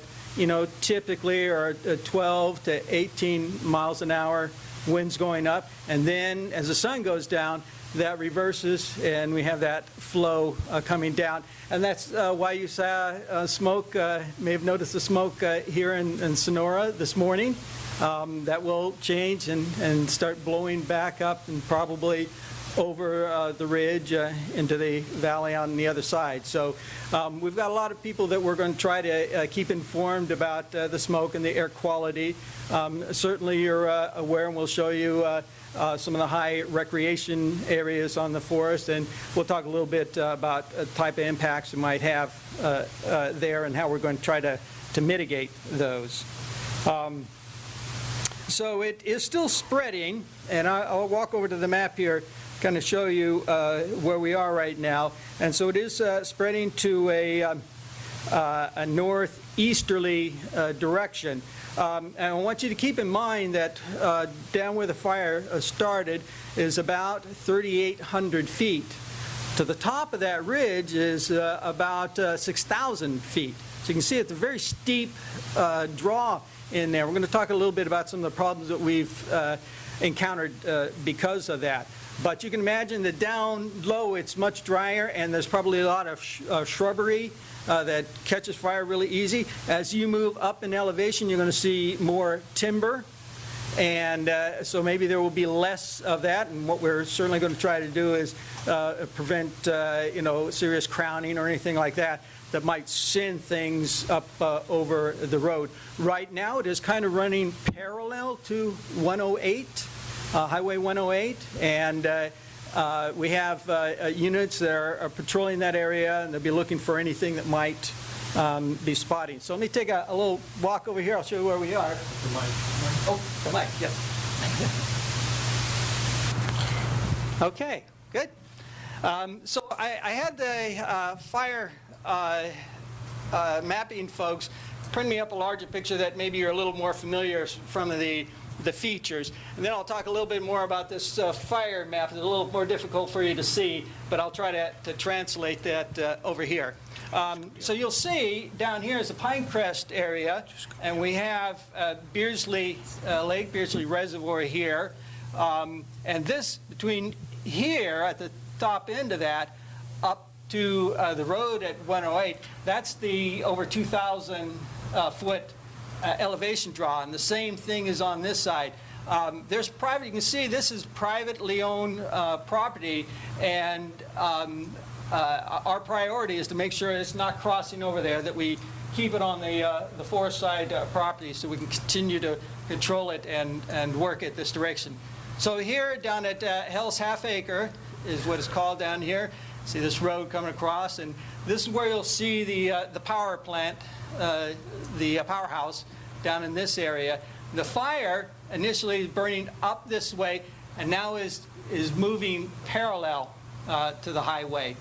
typically are 12 to 18 miles an hour winds going up. And then as the sun goes down, that reverses and we have that flow coming down. And that's why you saw smoke, may have noticed the smoke here in Sonora this morning. That will change and start blowing back up and probably over the ridge into the valley on the other side. So we've got a lot of people that we're going to try to keep informed about the smoke and the air quality. Certainly you're aware, and we'll show you some of the high recreation areas on the forest, and we'll talk a little bit about the type of impacts we might have there and how we're going to try to mitigate those. So it is still spreading, and I'll walk over to the map here, kind of show you where we are right now. And so it is spreading to a northeasterly direction. And I want you to keep in mind that down where the fire started is about 3,800 feet. To the top of that ridge is about 6,000 feet. So you can see it's a very steep draw in there. We're going to talk a little bit about some of the problems that we've encountered because of that. But you can imagine that down low it's much drier, and there's probably a lot of shrubbery that catches fire really easy. As you move up in elevation, you're going to see more timber, and so maybe there will be less of that. And what we're certainly going to try to do is prevent serious crowning or anything like that might send things up over the road. Right now it is kind of running parallel to 108. Highway 108, and we have units that are patrolling that area, and they'll be looking for anything that might be spotting. So let me take a little walk over here. I'll show you where we are. Oh, the mic, yes. Okay, good. So I had the fire mapping folks print me up a larger picture that maybe you're a little more familiar from the features. And then I'll talk a little bit more about this fire map. It's a little more difficult for you to see, but I'll try to translate that over here. So you'll see down here is the Pinecrest area, and we have Beardsley Lake, Beardsley Reservoir here. And this, between here at the top end of that, up to the road at 108, that's the over 2,000 foot elevation draw, and the same thing is on this side. There's private, you can see this is privately owned property, and our priority is to make sure it's not crossing over there, that we keep it on the forest side property so we can continue to control it and work it this direction. So here down at Hell's Half Acre is what it's called down here. See this road coming across, and this is where you'll see the power plant, the powerhouse down in this area. The fire initially is burning up this way and now is moving parallel to the highway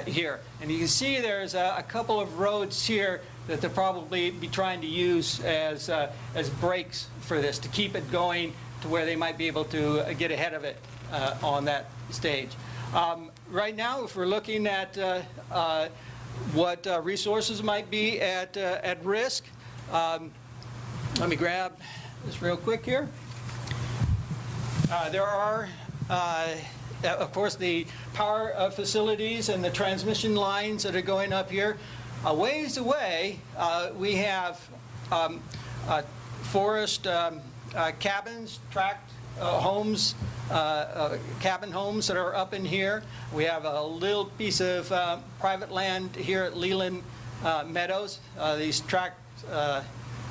here. And you can see there's a couple of roads here that they'll probably be trying to use as brakes for this, to keep it going to where they might be able to get ahead of it on that stage. Right now, if we're looking at what resources might be at risk, let me grab this real quick here. There are, of course, the power facilities and the transmission lines that are going up here. A ways away, we have forest cabins, tract homes, cabin homes that are up in here. We have a little piece of private land here at Leland Meadows. These tract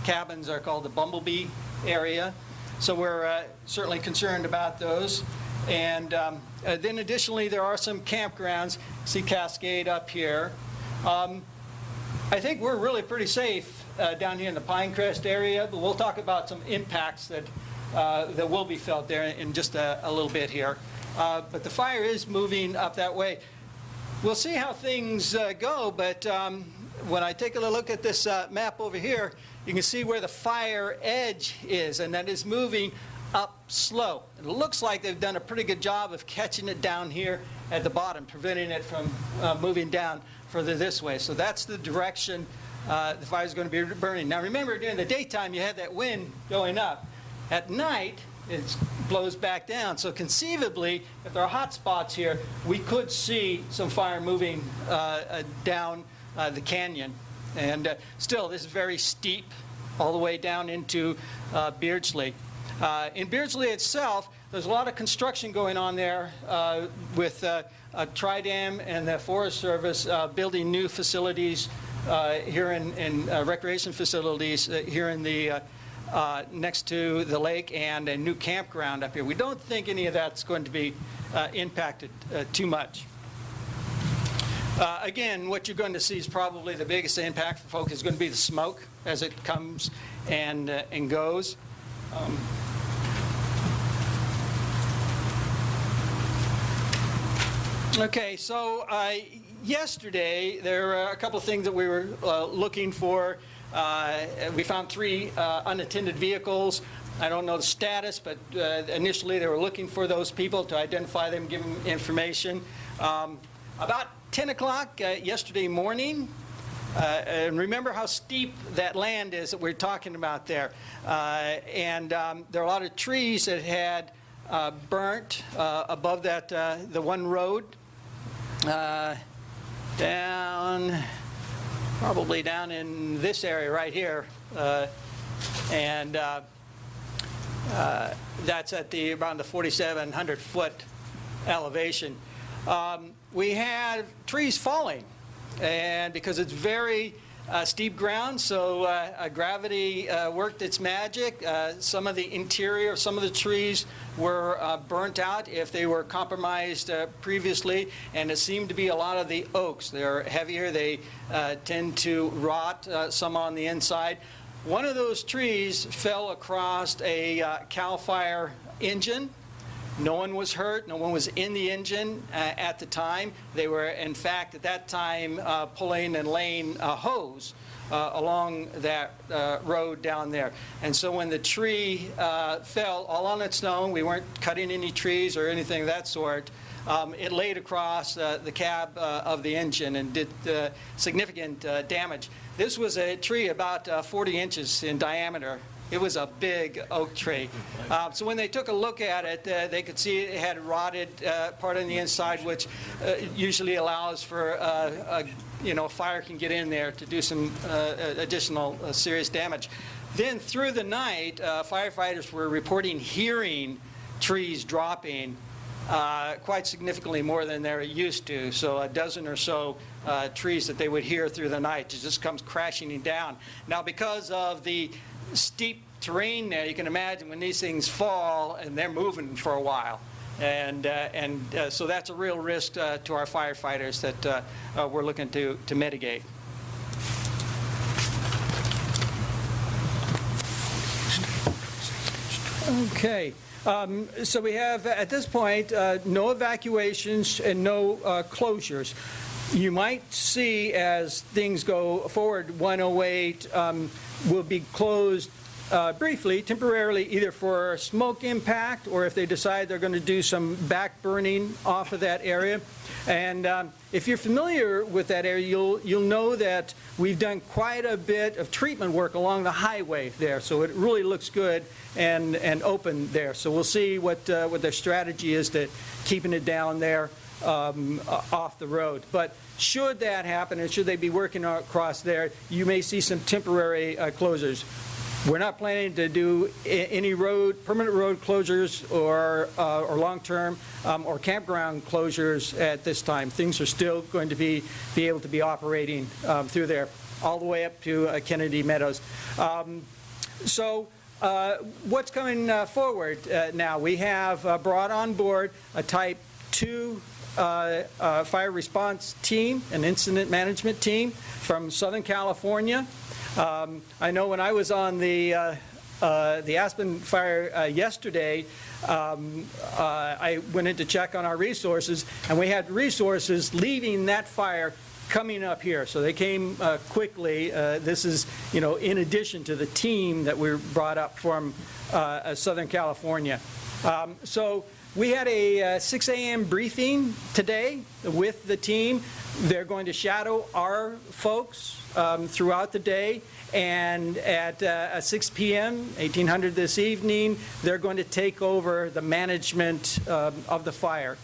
cabins are called the Bumblebee area. So we're certainly concerned about those. And then additionally, there are some campgrounds. See Cascade up here. I think we're really pretty safe down here in the Pinecrest area, but we'll talk about some impacts that will be felt there in just a little bit here. But the fire is moving up that way. We'll see how things go, but when I take a look at this map over here, you can see where the fire edge is, and that is moving up slow. It looks like they've done a pretty good job of catching it down here at the bottom, preventing it from moving down further this way. So that's the direction the fire is going to be burning. Now remember, during the daytime you have that wind going up. At night it blows back down. So conceivably, if there are hot spots here, we could see some fire moving down the canyon. And still, this is very steep all the way down into Beardsley. In Beardsley itself, there's a lot of construction going on there with Tridam and the Forest Service building new facilities here in recreation facilities here in the next to the lake, and a new campground up here. We don't think any of that's going to be impacted too much. Again, what you're going to see is probably the biggest impact for folks is going to be the smoke as it comes and goes. Okay, so yesterday there were a couple of things that we were looking for. We found 3 unattended vehicles. I don't know the status, but initially they were looking for those people to identify them, give them information. About 10 o'clock yesterday morning, and remember how steep that land is that we're talking about there. And there are a lot of trees that had burnt above that the one road down, probably down in this area right here, and that's at around the 4,700 foot elevation. We had trees falling, and because it's very steep ground, so gravity worked its magic. Some of the interior, some of the trees were burnt out if they were compromised previously, and it seemed to be a lot of the oaks. They're heavier, they tend to rot, some on the inside. One of those trees fell across a CAL FIRE engine, No one was hurt. No one was in the engine at the time. They were, in fact, at that time, pulling and laying a hose along that road down there. And so when the tree fell all on its own, we weren't cutting any trees or anything of that sort, it laid across the cab of the engine and did significant damage. This was a tree about 40 inches in diameter. It was a big oak tree. So when they took a look at it, they could see it had rotted part on the inside, which usually allows for fire can get in there to do some additional serious damage. Then through the night, firefighters were reporting hearing trees dropping quite significantly more than they're used to. So a dozen or so trees that they would hear through the night. It just comes crashing down. Now, because of the steep terrain there, you can imagine when these things fall and they're moving for a while. And so that's a real risk to our firefighters that we're looking to mitigate. Okay. So we have, at this point, no evacuations and no closures. You might see, as things go forward, 108 will be closed briefly, temporarily, either for smoke impact or if they decide they're going to do some back burning off of that area. And if you're familiar with that area, you'll know that we've done quite a bit of treatment work along the highway there, so it really looks good and open there. So we'll see what their strategy is to keeping it down there off the road. But should that happen, and should they be working across there, you may see some temporary closures. We're not planning to do any permanent road closures or long-term or campground closures at this time. Things are still going to be able to be operating through there, all the way up to Kennedy Meadows. So what's coming forward now? We have brought on board a Type 2 fire response team, an incident management team from Southern California. I know when I was on the Aspen fire yesterday, I went in to check on our resources, and we had resources leaving that fire coming up here. So they came quickly. This is, in addition to the team that we brought up from Southern California. So we had a 6 a.m. briefing today with the team. They're going to shadow our folks throughout the day, and at 6 p.m., 1800 this evening, they're going to take over the management of the fire.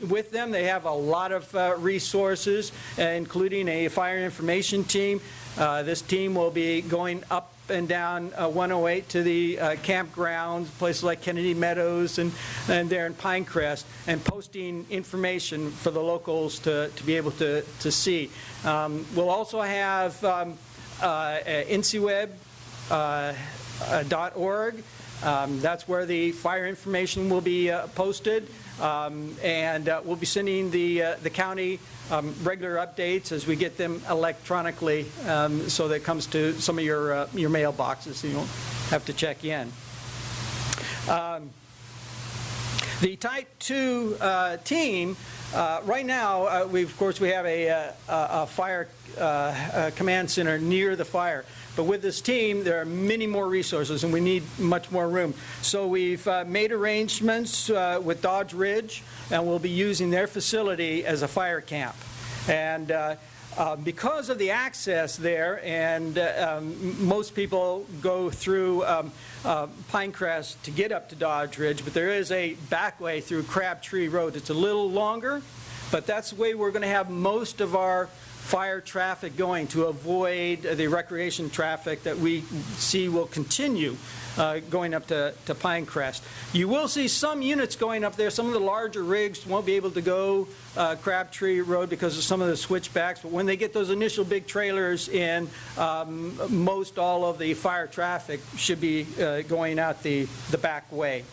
With them, they have a lot of resources, including a fire information team. This team will be going up and down 108 to the campgrounds, places like Kennedy Meadows and there in Pinecrest, and posting information for the locals to be able to see. We'll also have ncweb.org. That's where the fire information will be posted. And we'll be sending the county regular updates as we get them electronically, so that it comes to some of your mailboxes, so you don't have to check in. The Type 2 team, right now, we have a fire command center near the fire. But with this team, there are many more resources, and we need much more room. So we've made arrangements with Dodge Ridge, and we'll be using their facility as a fire camp. And because of the access there, and most people go through Pinecrest to get up to Dodge Ridge, but there is a back way through Crabtree Road. It's a little longer, but that's the way we're going to have most of our fire traffic going, to avoid the recreation traffic that we see will continue going up to Pinecrest. You will see some units going up there. Some of the larger rigs won't be able to go Crabtree Road because of some of the switchbacks, but when they get those initial big trailers in, most all of the fire traffic should be going out the back way.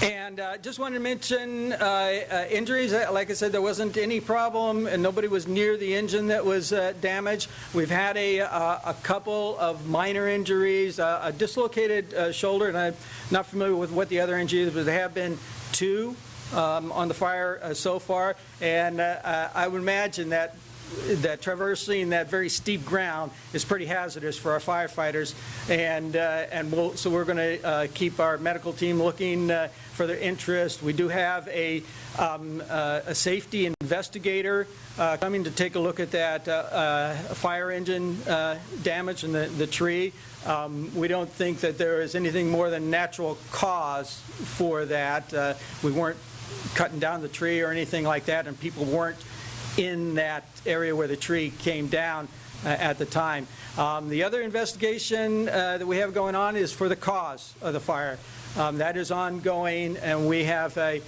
And just wanted to mention injuries. Like I said, there wasn't any problem, and nobody was near the engine that was damaged. We've had a couple of minor injuries, a dislocated shoulder, and I'm not familiar with what the other injuries, but there have been 2 on the fire so far. And I would imagine that traversing that very steep ground is pretty hazardous for our firefighters, and so we're going to keep our medical team looking for their interest. We do have a safety investigator coming to take a look at that fire engine damage in the tree. We don't think that there is anything more than natural cause for that. We weren't cutting down the tree or anything like that, and people weren't in that area where the tree came down at the time. The other investigation that we have going on is for the cause of the fire. That is ongoing, and we have a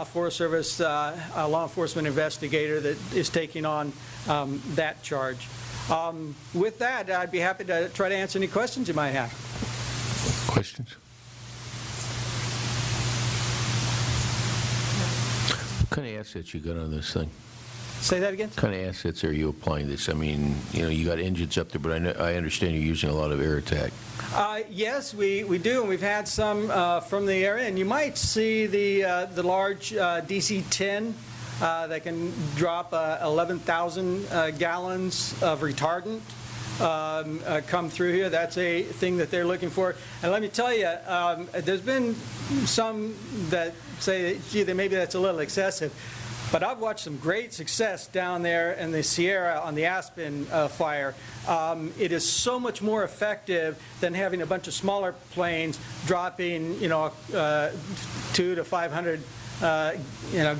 Forest Service law enforcement investigator that is taking on that charge. With that, I'd be happy to try to answer any questions you might have. Questions? What kind of assets you got on this thing? Say that again? What kind of assets are you applying this? I mean, you got engines up there, but I understand you're using a lot of air attack. Yes, we do, and we've had some from the area. And you might see the large DC-10 that can drop 11,000 gallons of retardant come through here. That's a thing that they're looking for. And let me tell you, there's been some that say, gee, maybe that's a little excessive. But I've watched some great success down there in the Sierra on the Aspen fire. It is so much more effective than having a bunch of smaller planes dropping, 200 to 500,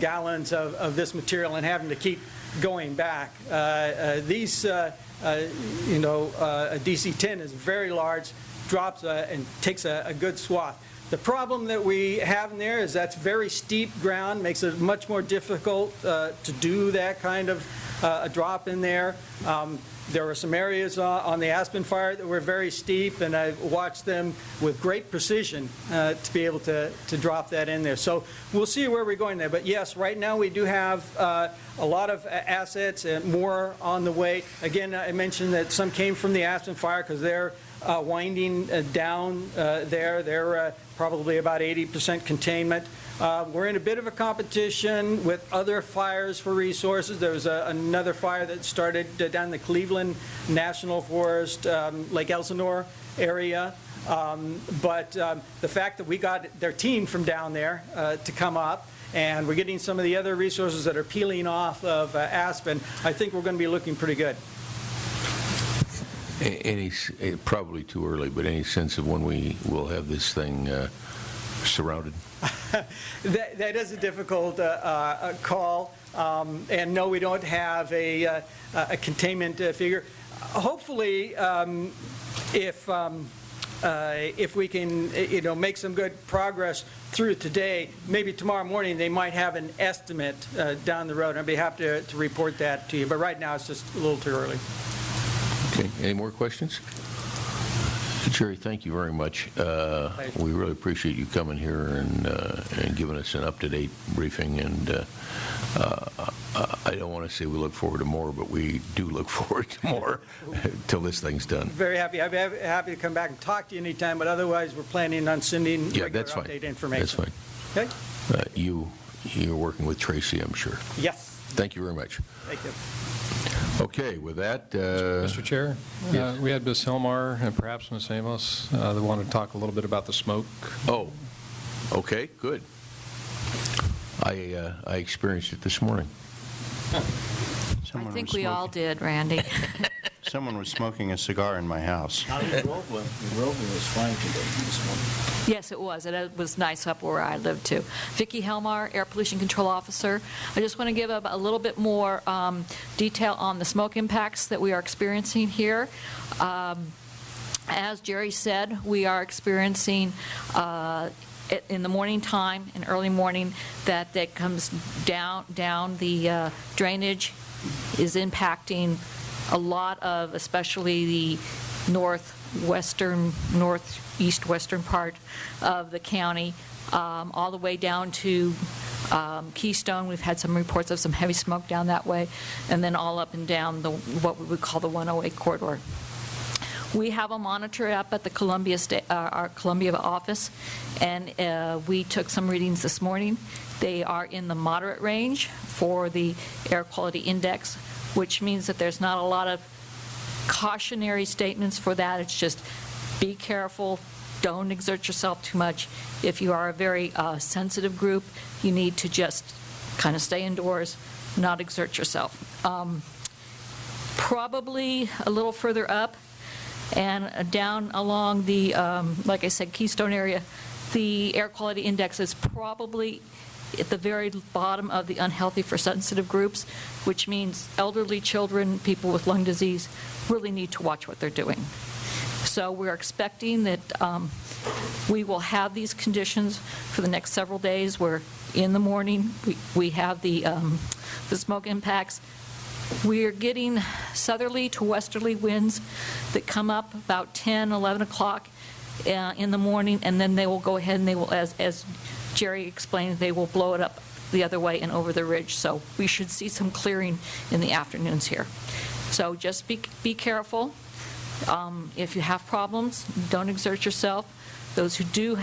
gallons of this material and having to keep going back. A DC-10 is very large, drops and takes a good swath. The problem that we have in there is that's very steep ground, makes it much more difficult to do that kind of a drop in there. There were some areas on the Aspen fire that were very steep, and I watched them with great precision to be able to drop that in there. So we'll see where we're going there. But yes, right now we do have a lot of assets and more on the way. Again, I mentioned that some came from the Aspen fire because they're winding down there. They're probably about 80% containment. We're in a bit of a competition with other fires for resources. There was another fire that started down the Cleveland National Forest, Lake Elsinore area. But the fact that we got their team from down there to come up, and we're getting some of the other resources that are peeling off of Aspen, I think we're going to be looking pretty good. Probably too early, but any sense of when we will have this thing surrounded? That is a difficult call, and no, we don't have a containment figure. Hopefully, if we can, make some good progress through today, maybe tomorrow morning they might have an estimate down the road. I'd be happy to report that to you, but right now it's just a little too early. Okay. Any more questions? Jerry, thank you very much. We really appreciate you coming here and giving us an up-to-date briefing. And I don't want to say we look forward to more, but we do look forward to more till this thing's done. Very happy. I'd be happy to come back and talk to you anytime, but otherwise we're planning on sending regular update information. That's fine. Okay? You're working with Tracy, I'm sure. Yes. Thank you very much. Thank you. Okay, with that... Mr. Chair, yes. We had Ms. Hilmar and perhaps Ms. Amos that wanted to talk a little bit about the smoke. Oh, okay, good. I experienced it this morning. I think we all did, Randy. Someone was smoking a cigar in my house. Groveland was fine today this morning. Yes, it was. And it was nice up where I live, too. Vicki Helmar, Air Pollution Control Officer. I just want to give a little bit more detail on the smoke impacts that we are experiencing here. As Jerry said, we are experiencing in the morning time, in early morning, that comes down the drainage is impacting a lot of, especially the northeast western part of the county. all the way down to Keystone. We've had some reports of some heavy smoke down that way, and then all up and down what we would call the 108 corridor. We have a monitor up at the our Columbia office, and we took some readings this morning. They are in the moderate range for the air quality index, which means that there's not a lot of cautionary statements for that. It's just be careful, don't exert yourself too much. If you are a very sensitive group, you need to just kind of stay indoors, not exert yourself. Probably a little further up and down along the, like I said, Keystone area, the air quality index is probably at the very bottom of the unhealthy for sensitive groups, which means elderly children, people with lung disease, really need to watch what they're doing. So we're expecting that we will have these conditions for the next several days, where in the morning we have the smoke impacts. We are getting southerly to westerly winds that come up about 10, 11 o'clock in the morning, and then they will go ahead and they will, as Jerry explained, they will blow it up the other way and over the ridge. So we should see some clearing in the afternoons here. So just be careful. If you have problems, don't exert yourself. Those who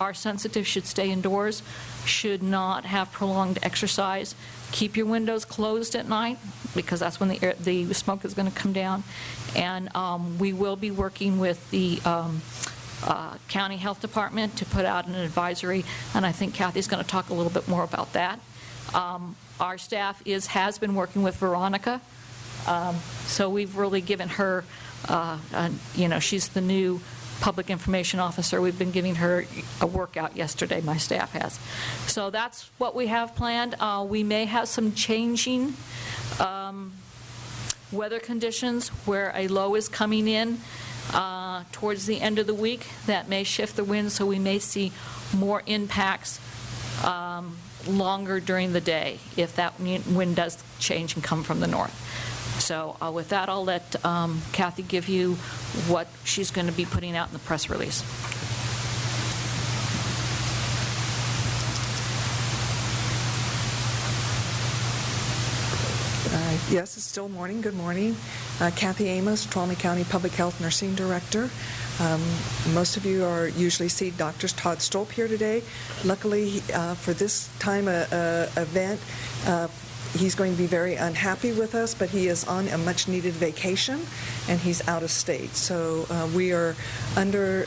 are sensitive should stay indoors, should not have prolonged exercise. Keep your windows closed at night, because that's when the smoke is going to come down. And we will be working with the County Health Department to put out an advisory, and I think Kathy's going to talk a little bit more about that. Our staff has been working with Veronica, so we've really given her, she's the new public information officer. We've been giving her a workout yesterday, my staff has. So that's what we have planned. We may have some changing weather conditions where a low is coming in towards the end of the week. That may shift the wind, so we may see more impacts longer during the day if that wind does change and come from the north. So with that, I'll let Kathy give you what she's going to be putting out in the press release. Yes, it's still morning. Good morning. Kathy Amos, Tuolumne County Public Health Nursing Director. Most of you usually see Dr. Todd Stolp here today. Luckily, for this time event, he's going to be very unhappy with us, but he is on a much-needed vacation, and he's out of state. So we are under...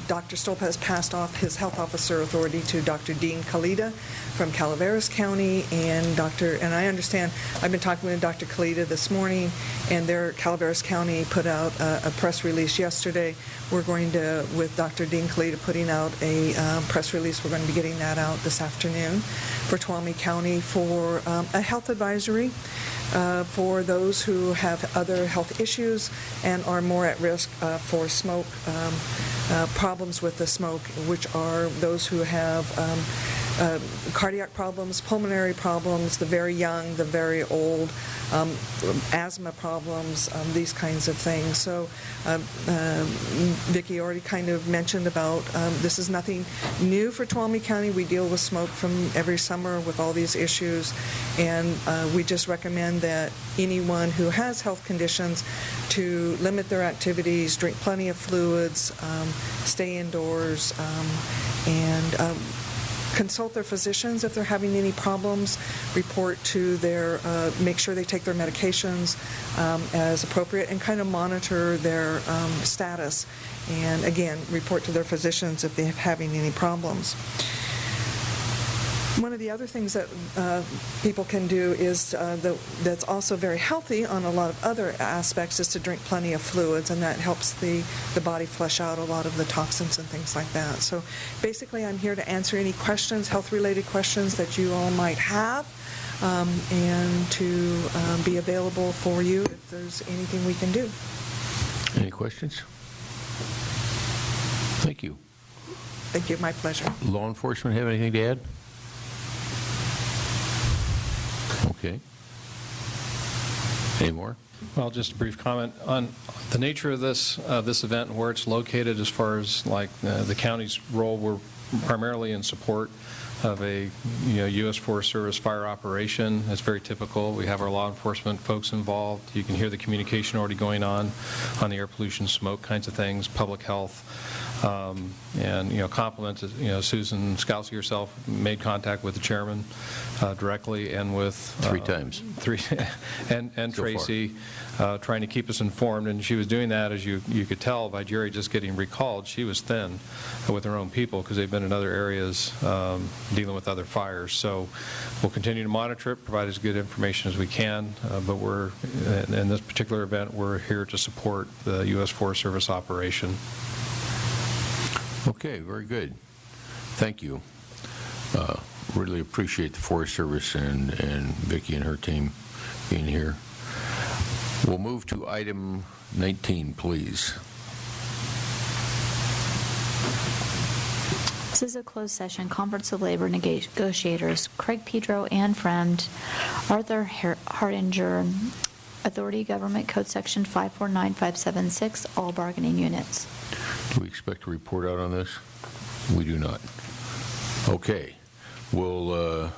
Dr. Stolp has passed off his health officer authority to Dr. Dean Kalita from Calaveras County, and I understand, I've been talking with Dr. Kalita this morning, and Calaveras County put out a press release yesterday. We're going to, with Dr. Dean Kalita putting out a press release, we're going to be getting that out this afternoon for Tuolumne County for a health advisory for those who have other health issues and are more at risk for smoke, problems with the smoke, which are those who have cardiac problems, pulmonary problems, the very young, the very old, asthma problems, these kinds of things. So Vicki already kind of mentioned about this is nothing new for Tuolumne County. We deal with smoke from every summer with all these issues, and we just recommend that anyone who has health conditions to limit their activities, drink plenty of fluids, stay indoors, and consult their physicians if they're having any problems, report to make sure they take their medications as appropriate, and kind of monitor their status, and again, report to their physicians if they're having any problems. One of the other things that people can do is that's also very healthy on a lot of other aspects is to drink plenty of fluids, and that helps the body flush out a lot of the toxins and things like that. So basically, I'm here to answer any questions, health-related questions that you all might have, and to be available for you if there's anything we can do. Any questions? Thank you. Thank you. My pleasure. Law enforcement have anything to add? Okay. Any more? Well, just a brief comment on the nature of this event and where it's located as far as like the county's role. We're primarily in support of a U.S. Forest Service fire operation. It's very typical. We have our law enforcement folks involved. You can hear the communication already going on the air pollution, smoke kinds of things, public health. And compliments, Susan Scousey herself made contact with the chairman directly and with three times. And so Tracy trying to keep us informed, and she was doing that, as you could tell by Jerry just getting recalled. She was thin with her own people because they've been in other areas dealing with other fires. So we'll continue to monitor it, provide as good information as we can, but we're in this particular event, we're here to support the U.S. Forest Service operation. Okay, very good. Thank you. Really appreciate the Forest Service and Vicki and her team being here. We'll move to item 19, please. This is a closed session, Conference of Labor Negotiators, Craig Pedro, Ann Fremd, Arthur Hardinger, Authority Government Code Section 549576, all bargaining units. Do we expect a report out on this? We do not. Okay. We'll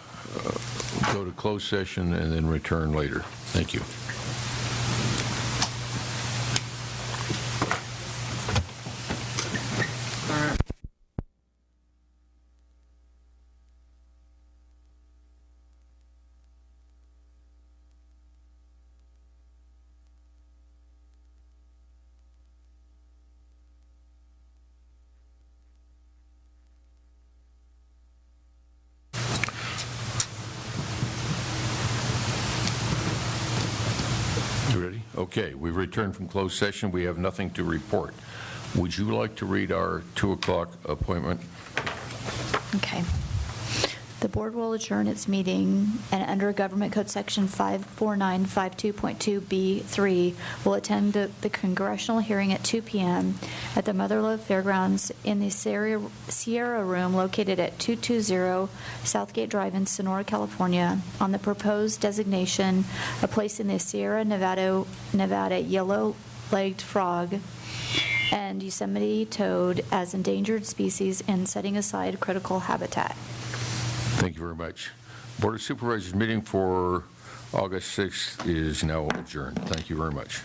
go to closed session and then return later. Thank you. Okay, we've returned from closed session. We have nothing to report. Would you like to read our 2 o'clock appointment? Okay. The board will adjourn its meeting, and under Government Code Section 54952.2B3 will attend the congressional hearing at 2 p.m. at the Mother Lode Fairgrounds in the Sierra Room located at 220 Southgate Drive in Sonora, California, on the proposed designation of placing the Sierra Nevada yellow-legged frog and Yosemite toad as endangered species and setting aside critical habitat. Thank you very much. Board of Supervisors meeting for August 6th is now adjourned. Thank you very much.